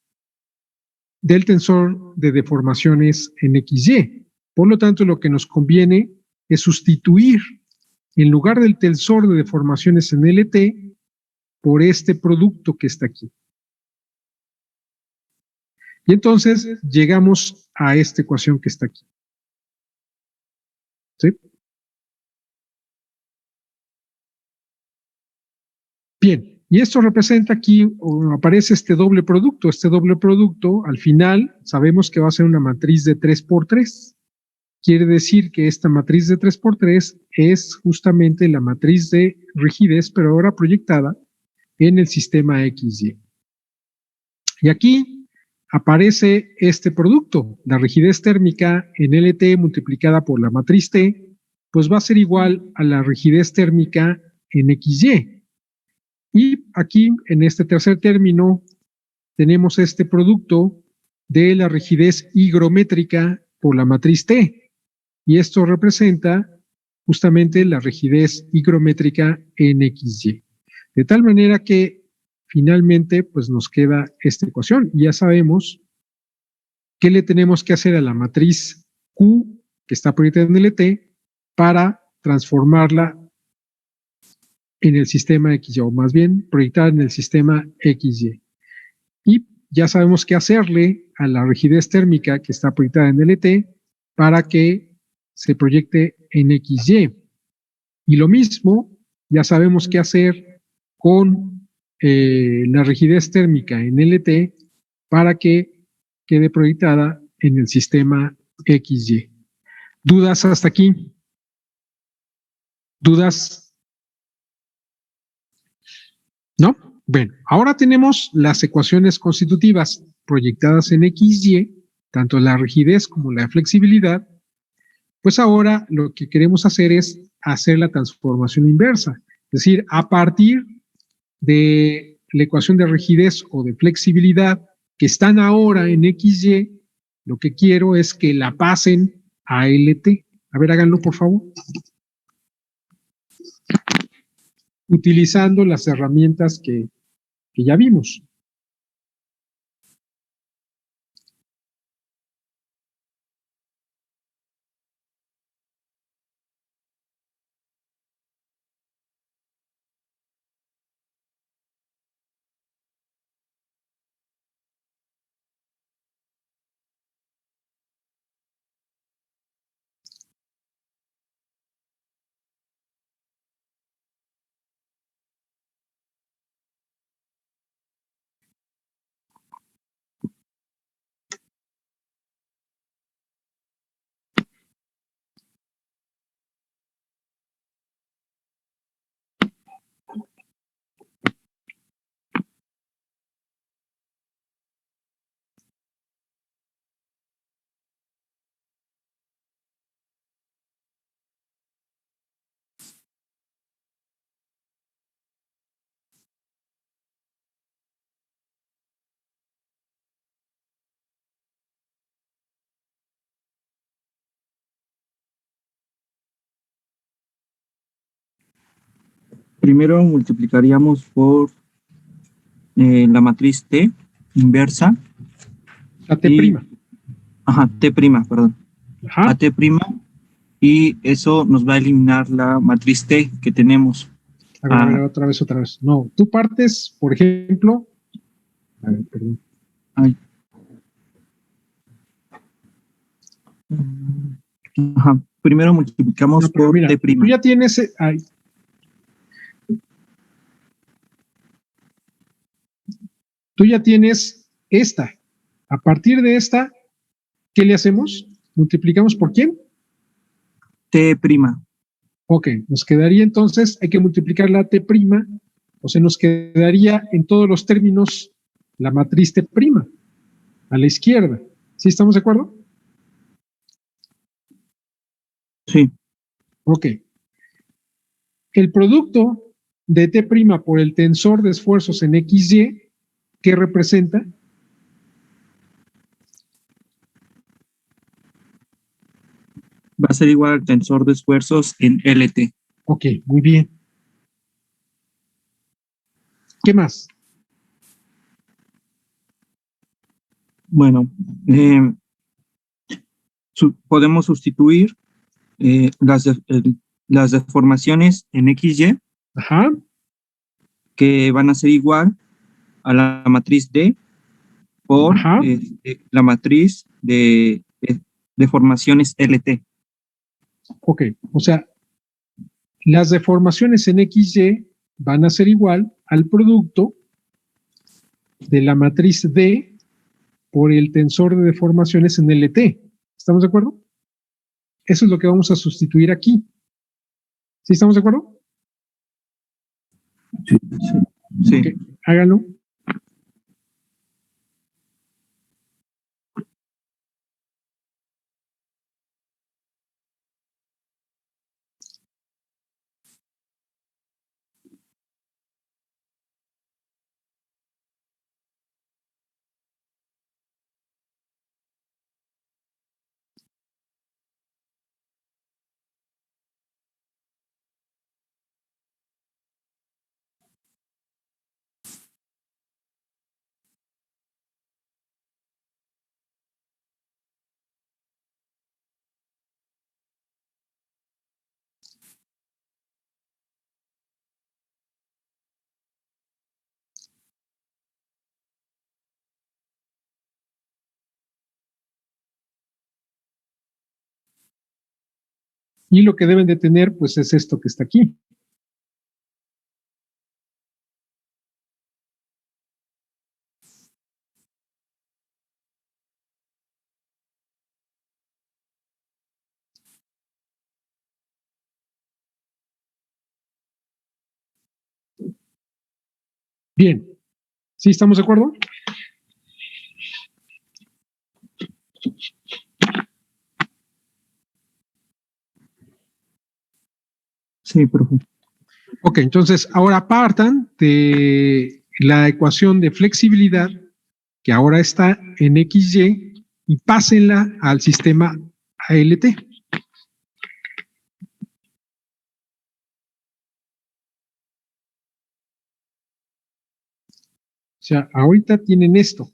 del tensor de deformaciones en XY. Por lo tanto, lo que nos conviene es sustituir en lugar del tensor de deformaciones en LT por este producto que está aquí. Y entonces llegamos a esta ecuación que está aquí. ¿Sí? Bien, y esto representa aquí, aparece este doble producto. Este doble producto, al final, sabemos que va a ser una matriz de 3×3. Quiere decir que esta matriz de 3×3 es justamente la matriz de rigidez, pero ahora proyectada en el sistema XY. Y aquí aparece este producto, la rigidez térmica en LT multiplicada por la matriz T, pues va a ser igual a la rigidez térmica en XY. Y aquí, en este tercer término, tenemos este producto de la rigidez higrométrica por la matriz T. Y esto representa justamente la rigidez higrométrica en XY. De tal manera que finalmente pues nos queda esta ecuación. Y ya sabemos qué le tenemos que hacer a la matriz Q, que está proyectada en LT, para transformarla en el sistema XY, o más bien proyectada en el sistema XY. Y ya sabemos qué hacerle a la rigidez térmica que está proyectada en LT para que se proyecte en XY. Y lo mismo, ya sabemos qué hacer con la rigidez térmica en LT para que quede proyectada en el sistema XY. ¿Dudas hasta aquí? ¿Dudas? ¿No? Bueno, ahora tenemos las ecuaciones constitutivas proyectadas en XY, tanto la rigidez como la flexibilidad. Pues ahora lo que queremos hacer es hacer la transformación inversa, es decir, a partir de la ecuación de rigidez o de flexibilidad que están ahora en XY, lo que quiero es que la pasen a LT. A ver, háganlo por favor. Utilizando las herramientas que ya vimos. Primero multiplicaríamos por la matriz T inversa. La T prima. Ajá, T prima, perdón. Ajá. A T prima, y eso nos va a eliminar la matriz T que tenemos. A ver, otra vez. No, tú partes, por ejemplo. A ver, perdón. Ay. Ajá, primero multiplicamos No, por T prima. Tú ya tienes. Tú ya tienes esta. A partir de esta, ¿qué le hacemos? ¿Multiplicamos por quién? T prima. Ok, nos quedaría entonces, hay que multiplicar la T prima, o sea, nos quedaría en todos los términos la matriz T prima, a la izquierda. ¿Sí estamos de acuerdo? Sí. Ok. El producto de T prima por el tensor de esfuerzos en XY, ¿qué representa? Va a ser igual al tensor de esfuerzos en LT. Ok, muy bien. ¿Qué más? Bueno, podemos sustituir las deformaciones en XY, Ajá. que van a ser igual a la matriz D por Ajá. la matriz de deformaciones LT. Ok, o sea, las deformaciones en XY van a ser igual al producto de la matriz D por el tensor de deformaciones en LT. ¿Estamos de acuerdo? Eso es lo que vamos a sustituir aquí. ¿Sí estamos de acuerdo? Sí. Ok, háganlo. Y lo que deben de tener, pues, es esto que está aquí. Bien. ¿Sí estamos de acuerdo? Sí, profe. Ok, entonces ahora partan de la ecuación de flexibilidad que ahora está en XY y pásenla al sistema ALT. O sea, ahorita tienen esto.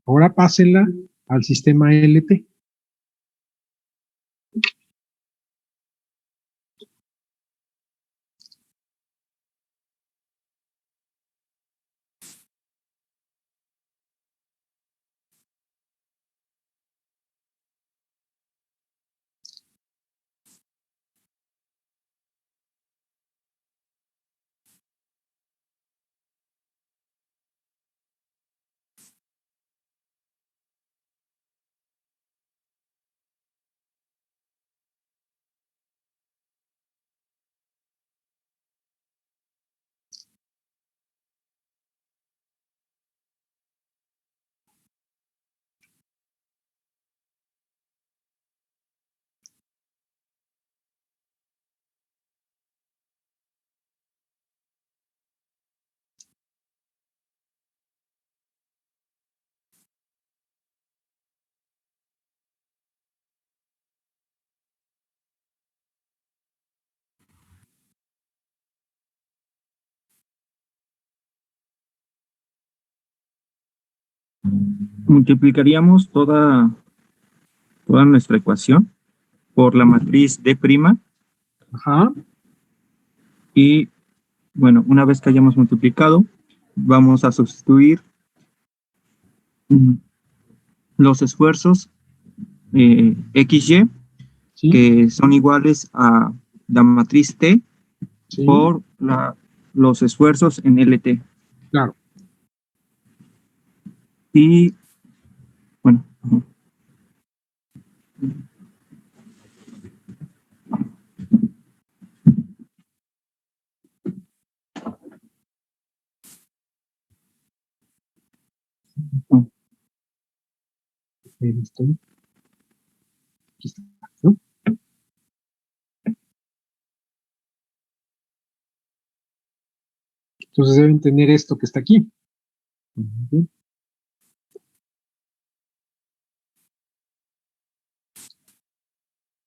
Ahora pásenla al sistema ALT. Multiplicaríamos toda nuestra ecuación por la matriz D'. Ajá. Y bueno, una vez que hayamos multiplicado, vamos a sustituir los esfuerzos XY, Sí, que son iguales a la matriz T, sí, por los esfuerzos en LT. claro. Y bueno, Ahí estoy. Aquí está, ¿no? Entonces deben tener esto que está aquí. Bien.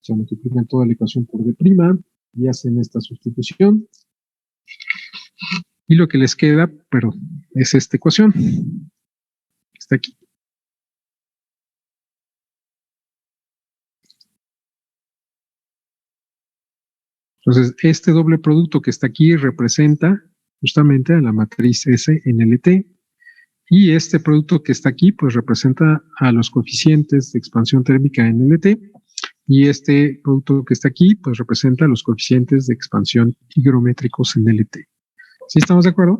Se multiplican toda la ecuación por D' y hacen esta sustitución. Y lo que les queda, perdón, es esta ecuación. Está aquí. Entonces, este doble producto que está aquí representa justamente a la matriz S en LT Y este producto que está aquí, pues representa a los coeficientes de expansión térmica en LT. Y este producto que está aquí, pues representa los coeficientes de expansión higrométricos en LT. ¿Sí estamos de acuerdo?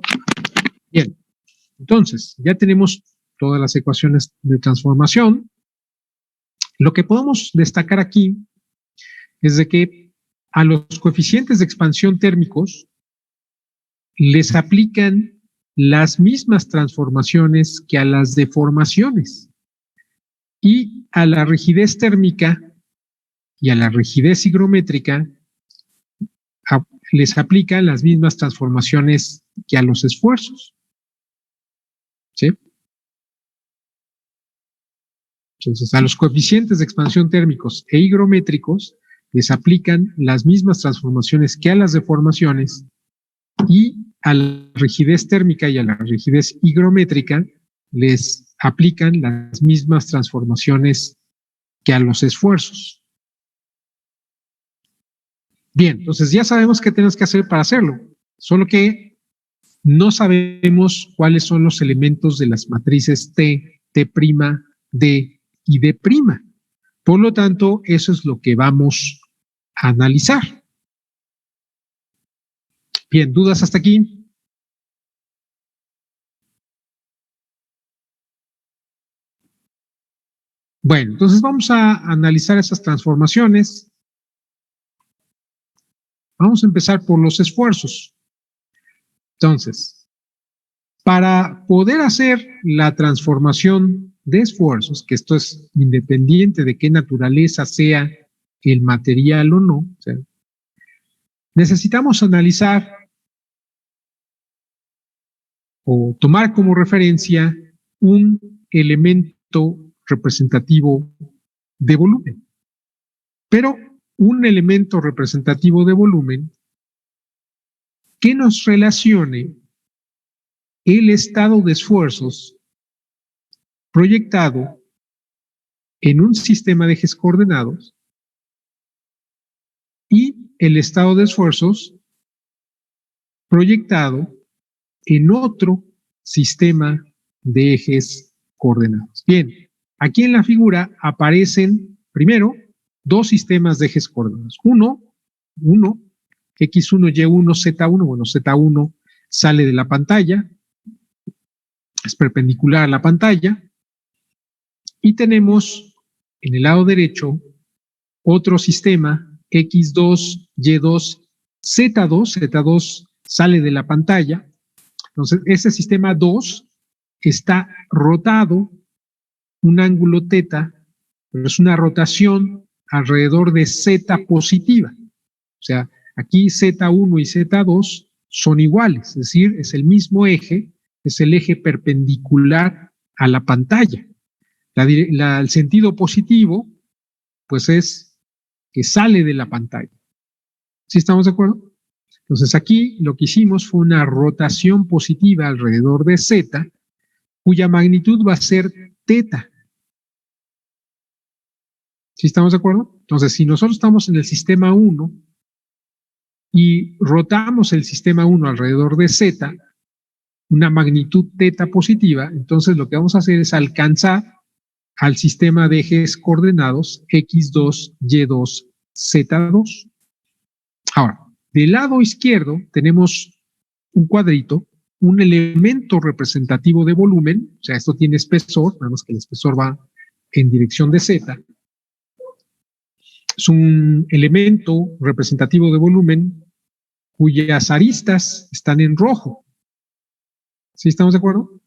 Bien. Entonces, ya tenemos todas las ecuaciones de transformación. Lo que podemos destacar aquí es de que a los coeficientes de expansión térmicos les aplican las mismas transformaciones que a las deformaciones. Y a la rigidez térmica y a la rigidez higrométrica les aplican las mismas transformaciones que a los esfuerzos. ¿Sí? Entonces, a los coeficientes de expansión térmicos e higrométricos les aplican las mismas transformaciones que a las deformaciones, y a la rigidez térmica y a la rigidez higrométrica les aplican las mismas transformaciones que a los esfuerzos. Bien, entonces ya sabemos qué tenemos que hacer para hacerlo, solo que no sabemos cuáles son los elementos de las matrices T, T', D y D'. Por lo tanto, eso es lo que vamos a analizar. Bien, ¿dudas hasta aquí? Bueno, entonces vamos a analizar esas transformaciones. Vamos a empezar por los esfuerzos. Entonces, para poder hacer la transformación de esfuerzos, que esto es independiente de qué naturaleza sea el material o no, o sea, necesitamos analizar o tomar como referencia un elemento representativo de volumen. Pero un elemento representativo de volumen que nos relacione el estado de esfuerzos proyectado en un sistema de ejes coordenados y el estado de esfuerzos proyectado en otro sistema de ejes coordenados. Bien, aquí en la figura aparecen primero dos sistemas de ejes coordenados. Uno, X1, Y1, Z1. Bueno, Z1 sale de la pantalla, es perpendicular a la pantalla. Y tenemos en el lado derecho otro sistema, X2, Y2, Z2. Z2 sale de la pantalla. Entonces, ese sistema 2 está rotado un ángulo θ, pero es una rotación alrededor de Z positiva. O sea, aquí Z1 y Z2 son iguales, es decir, es el mismo eje, es el eje perpendicular a la pantalla. El sentido positivo, pues es que sale de la pantalla. ¿Sí estamos de acuerdo? Entonces aquí lo que hicimos fue una rotación positiva alrededor de Z, cuya magnitud va a ser θ. ¿Sí estamos de acuerdo? Entonces, si nosotros estamos en el sistema 1 y rotamos el sistema 1 alrededor de Z, una magnitud θ positiva, entonces lo que vamos a hacer es alcanzar al sistema de ejes coordenados X2, Y2, Z2. Ahora, del lado izquierdo tenemos un cuadrito, un elemento representativo de volumen, o sea, esto tiene espesor, nada más que el espesor va en dirección de Z. Es un elemento representativo de volumen cuyas aristas están en rojo. ¿Sí estamos de acuerdo?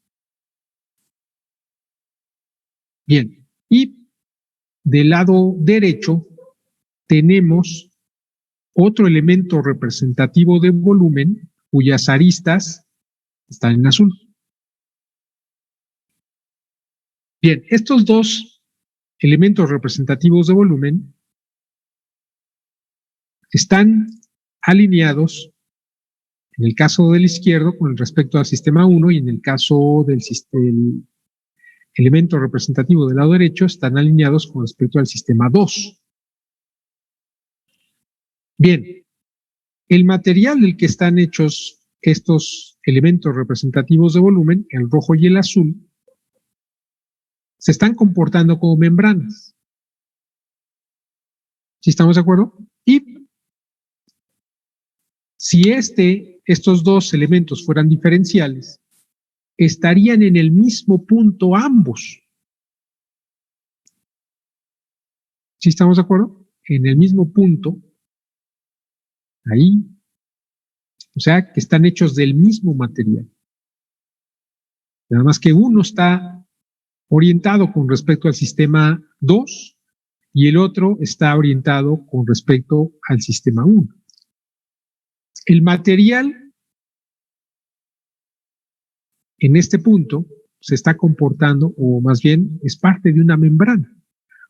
Bien, y del lado derecho tenemos otro elemento representativo de volumen cuyas aristas están en azul. Bien, estos dos elementos representativos de volumen están alineados en el caso del izquierdo con respecto al sistema 1 y en el caso del elemento representativo del lado derecho están alineados con respecto al sistema 2. Bien, el material del que están hechos estos elementos representativos de volumen, el rojo y el azul, se están comportando como membranas. ¿Sí estamos de acuerdo? Y si estos dos elementos fueran diferenciales, estarían en el mismo punto ambos. ¿Sí estamos de acuerdo? En el mismo punto, ahí, o sea, que están hechos del mismo material. Nada más que uno está orientado con respecto al sistema 2 y el otro está orientado con respecto al sistema 1. El material en este punto se está comportando, o más bien es parte de una membrana.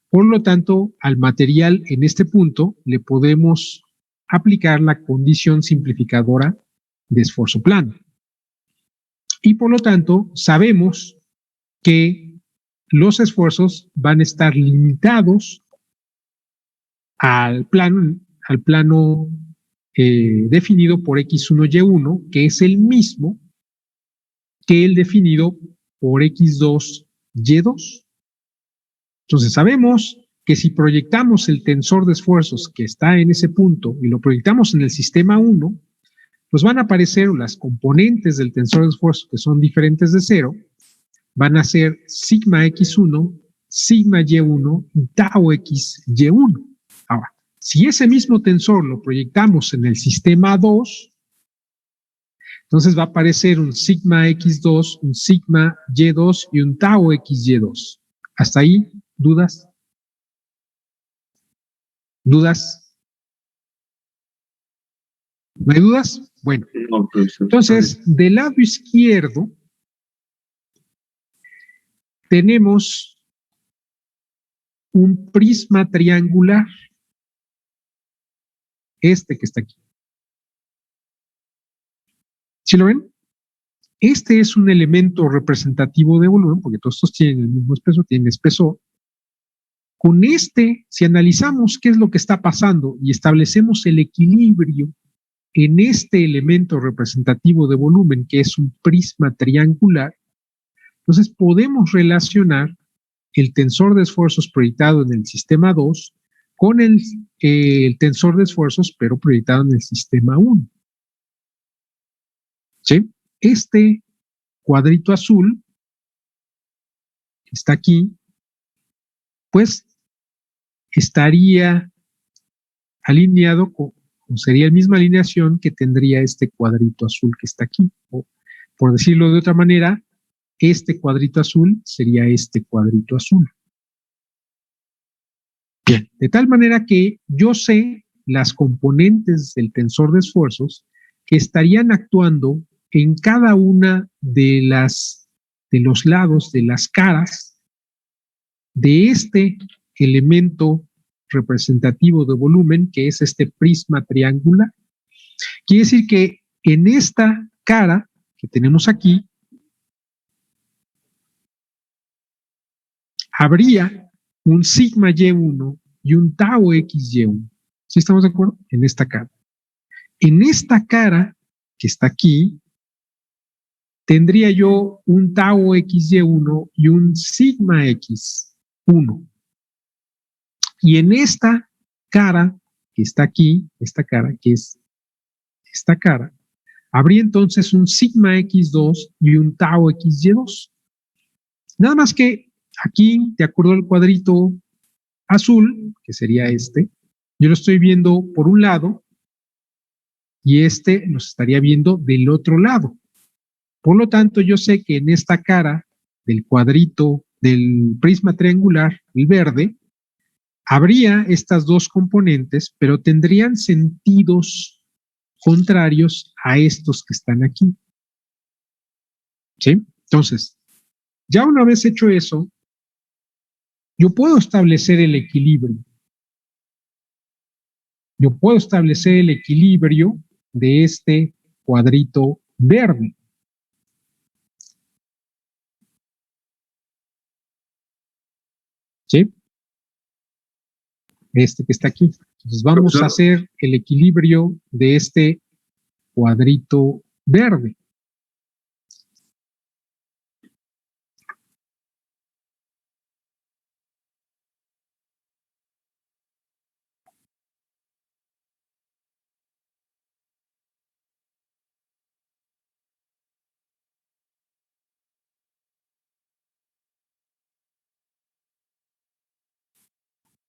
Por lo tanto, al material en este punto le podemos aplicar la condición simplificadora de esfuerzo plano. Y por lo tanto, sabemos que los esfuerzos van a estar limitados al plano definido por X1Y1, que es el mismo que el definido por X2Y2. Entonces sabemos que si proyectamos el tensor de esfuerzos que está en ese punto y lo proyectamos en el sistema 1, pues van a aparecer las componentes del tensor de esfuerzos que son diferentes de cero, van a ser sigma X1, sigma Y1 y tau X Y1. Ahora, si ese mismo tensor lo proyectamos en el sistema 2, entonces va a aparecer un sigma X2, un sigma Y2 y un tau XY2. ¿Hasta ahí? ¿Dudas? ¿Dudas? ¿No hay dudas? Bueno, No, profesor. entonces, del lado izquierdo tenemos un prisma triangular, este que está aquí. ¿Sí lo ven? Este es un elemento representativo de volumen, porque todos estos tienen el mismo espesor, tienen espesor. Con este, si analizamos qué es lo que está pasando y establecemos el equilibrio en este elemento representativo de volumen, que es un prisma triangular, entonces podemos relacionar el tensor de esfuerzos proyectado en el sistema 2 con el tensor de esfuerzos, pero proyectado en el sistema 1. ¿Sí? Este cuadrito azul que está aquí, pues estaría alineado con, sería la misma alineación que tendría este cuadrito azul que está aquí. O, por decirlo de otra manera, este cuadrito azul sería este cuadrito azul. Bien, de tal manera que yo sé las componentes del tensor de esfuerzos que estarían actuando en cada una de los lados, de las caras de este elemento representativo de volumen, que es este prisma triangular. Quiere decir que en esta cara que tenemos aquí, habría un sigma Y1 y un tau XY1. ¿Sí estamos de acuerdo? En esta cara. En esta cara que está aquí, tendría yo un tau XY1 y un sigma X1. Y en esta cara que está aquí, esta cara que es esta cara, habría entonces un sigma X2 y un tau XY2. Nada más que aquí, de acuerdo al cuadrito azul, que sería este, yo lo estoy viendo por un lado y este los estaría viendo del otro lado. Por lo tanto, yo sé que en esta cara del cuadrito del prisma triangular, el verde, habría estas dos componentes, pero tendrían sentidos contrarios a estos que están aquí. ¿Sí? Entonces, ya una vez hecho eso, yo puedo establecer el equilibrio. Yo puedo establecer el equilibrio de este cuadrito verde. ¿Sí? Este que está aquí. Entonces vamos a hacer el equilibrio de este cuadrito verde.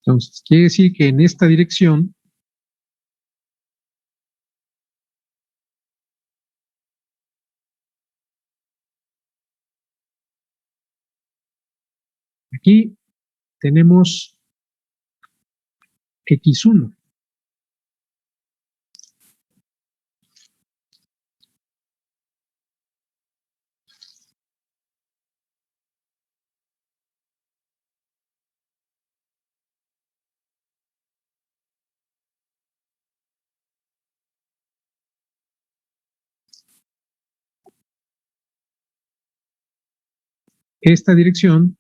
Entonces, quiere decir que en esta dirección aquí tenemos X1. Esta dirección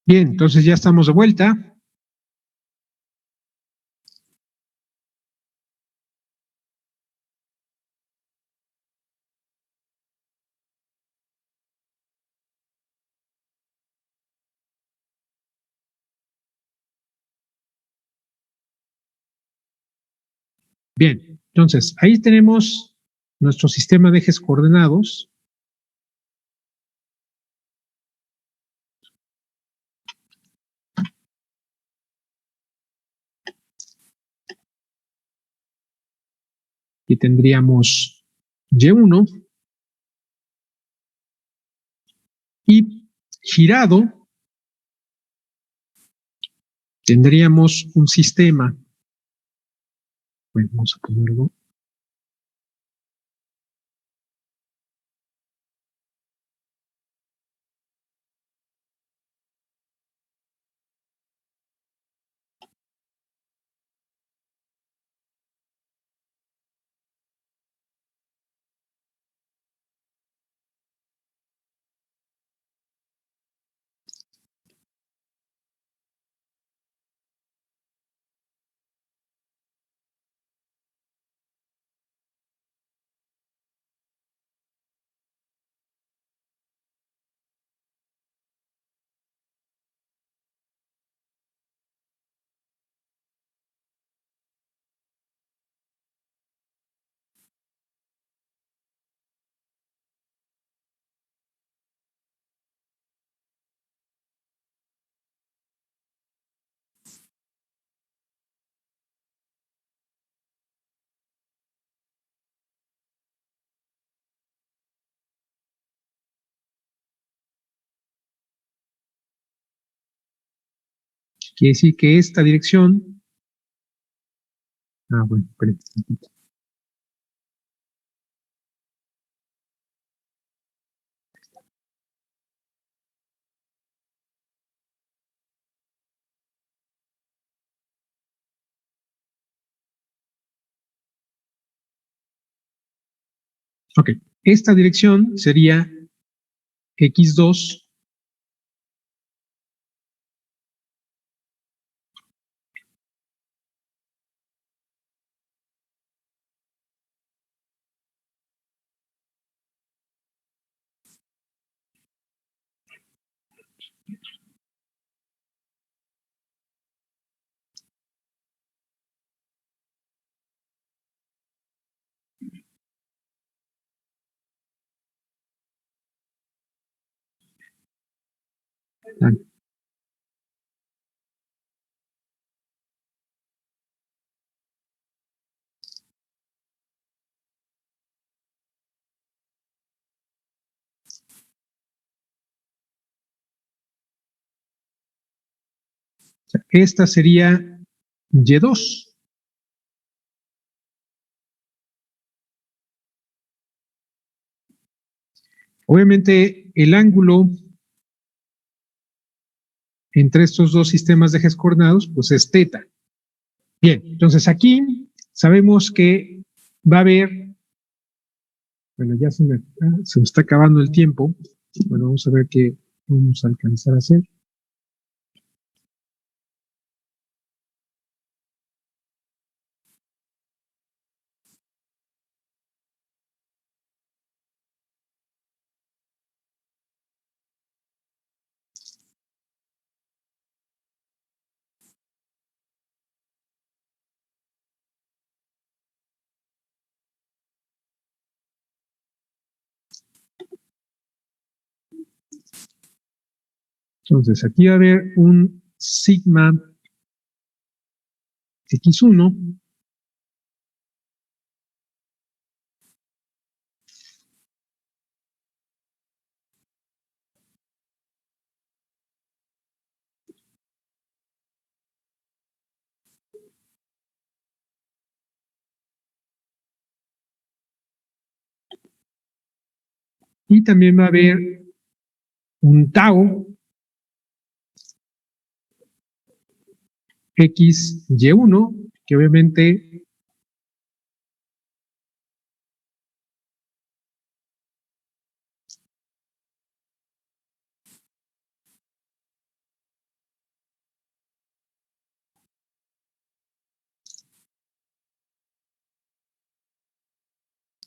Bien, entonces ya estamos de vuelta. Bien, entonces ahí tenemos nuestro sistema de ejes coordenados. Y tendríamos Y1 y girado tendríamos un sistema. Bueno, vamos a ponerlo. Quiere decir que esta dirección. Bueno, espérenme. Ok, esta dirección sería X2 Esta sería Y2. Obviamente, el ángulo entre estos dos sistemas de ejes coordenados, pues es teta. Bien, entonces aquí sabemos que va a haber, bueno, ya se me está acabando el tiempo. Bueno, vamos a ver qué vamos a alcanzar a hacer. Entonces, aquí va a haber un sigma x1 y también va a haber un tau xy1, que obviamente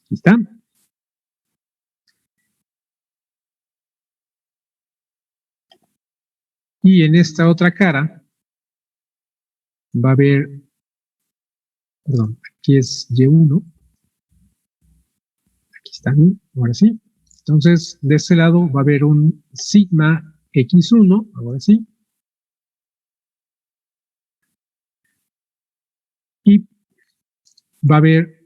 aquí está. Y en esta otra cara va a haber, perdón, aquí es Y1, aquí está, ahora sí. Entonces, de este lado va a haber un sigma x1, ahora sí. Y va a haber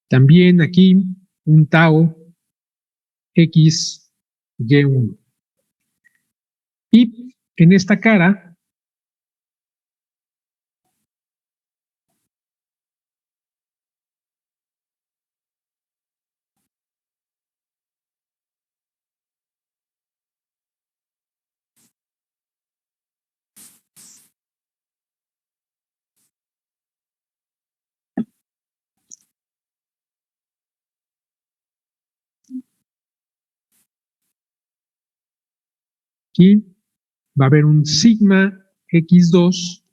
también aquí un tau xy1. Y en esta cara aquí va a haber un sigma x2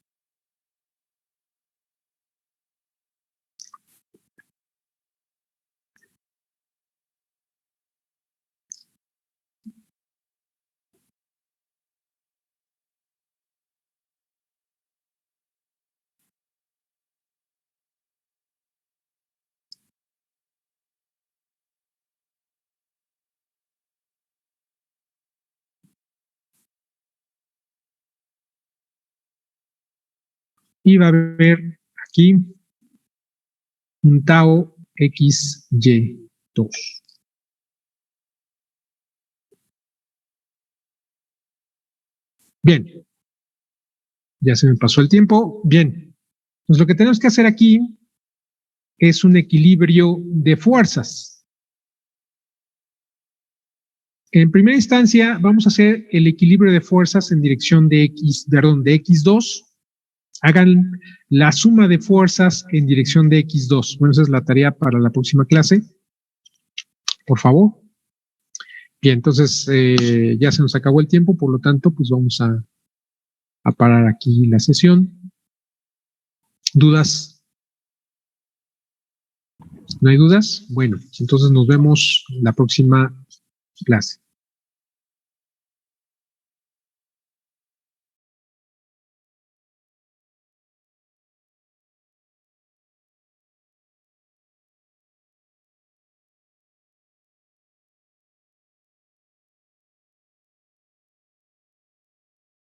y va a haber aquí un tau xy2. Bien, ya se me pasó el tiempo. Bien, pues lo que tenemos que hacer aquí es un equilibrio de fuerzas. En primera instancia, vamos a hacer el equilibrio de fuerzas en dirección de x2. Hagan la suma de fuerzas en dirección de x2. Bueno, esa es la tarea para la próxima clase. Por favor. Bien, entonces ya se nos acabó el tiempo, por lo tanto, pues vamos a parar aquí la sesión. ¿Dudas? ¿No hay dudas? Bueno, entonces nos vemos la próxima clase.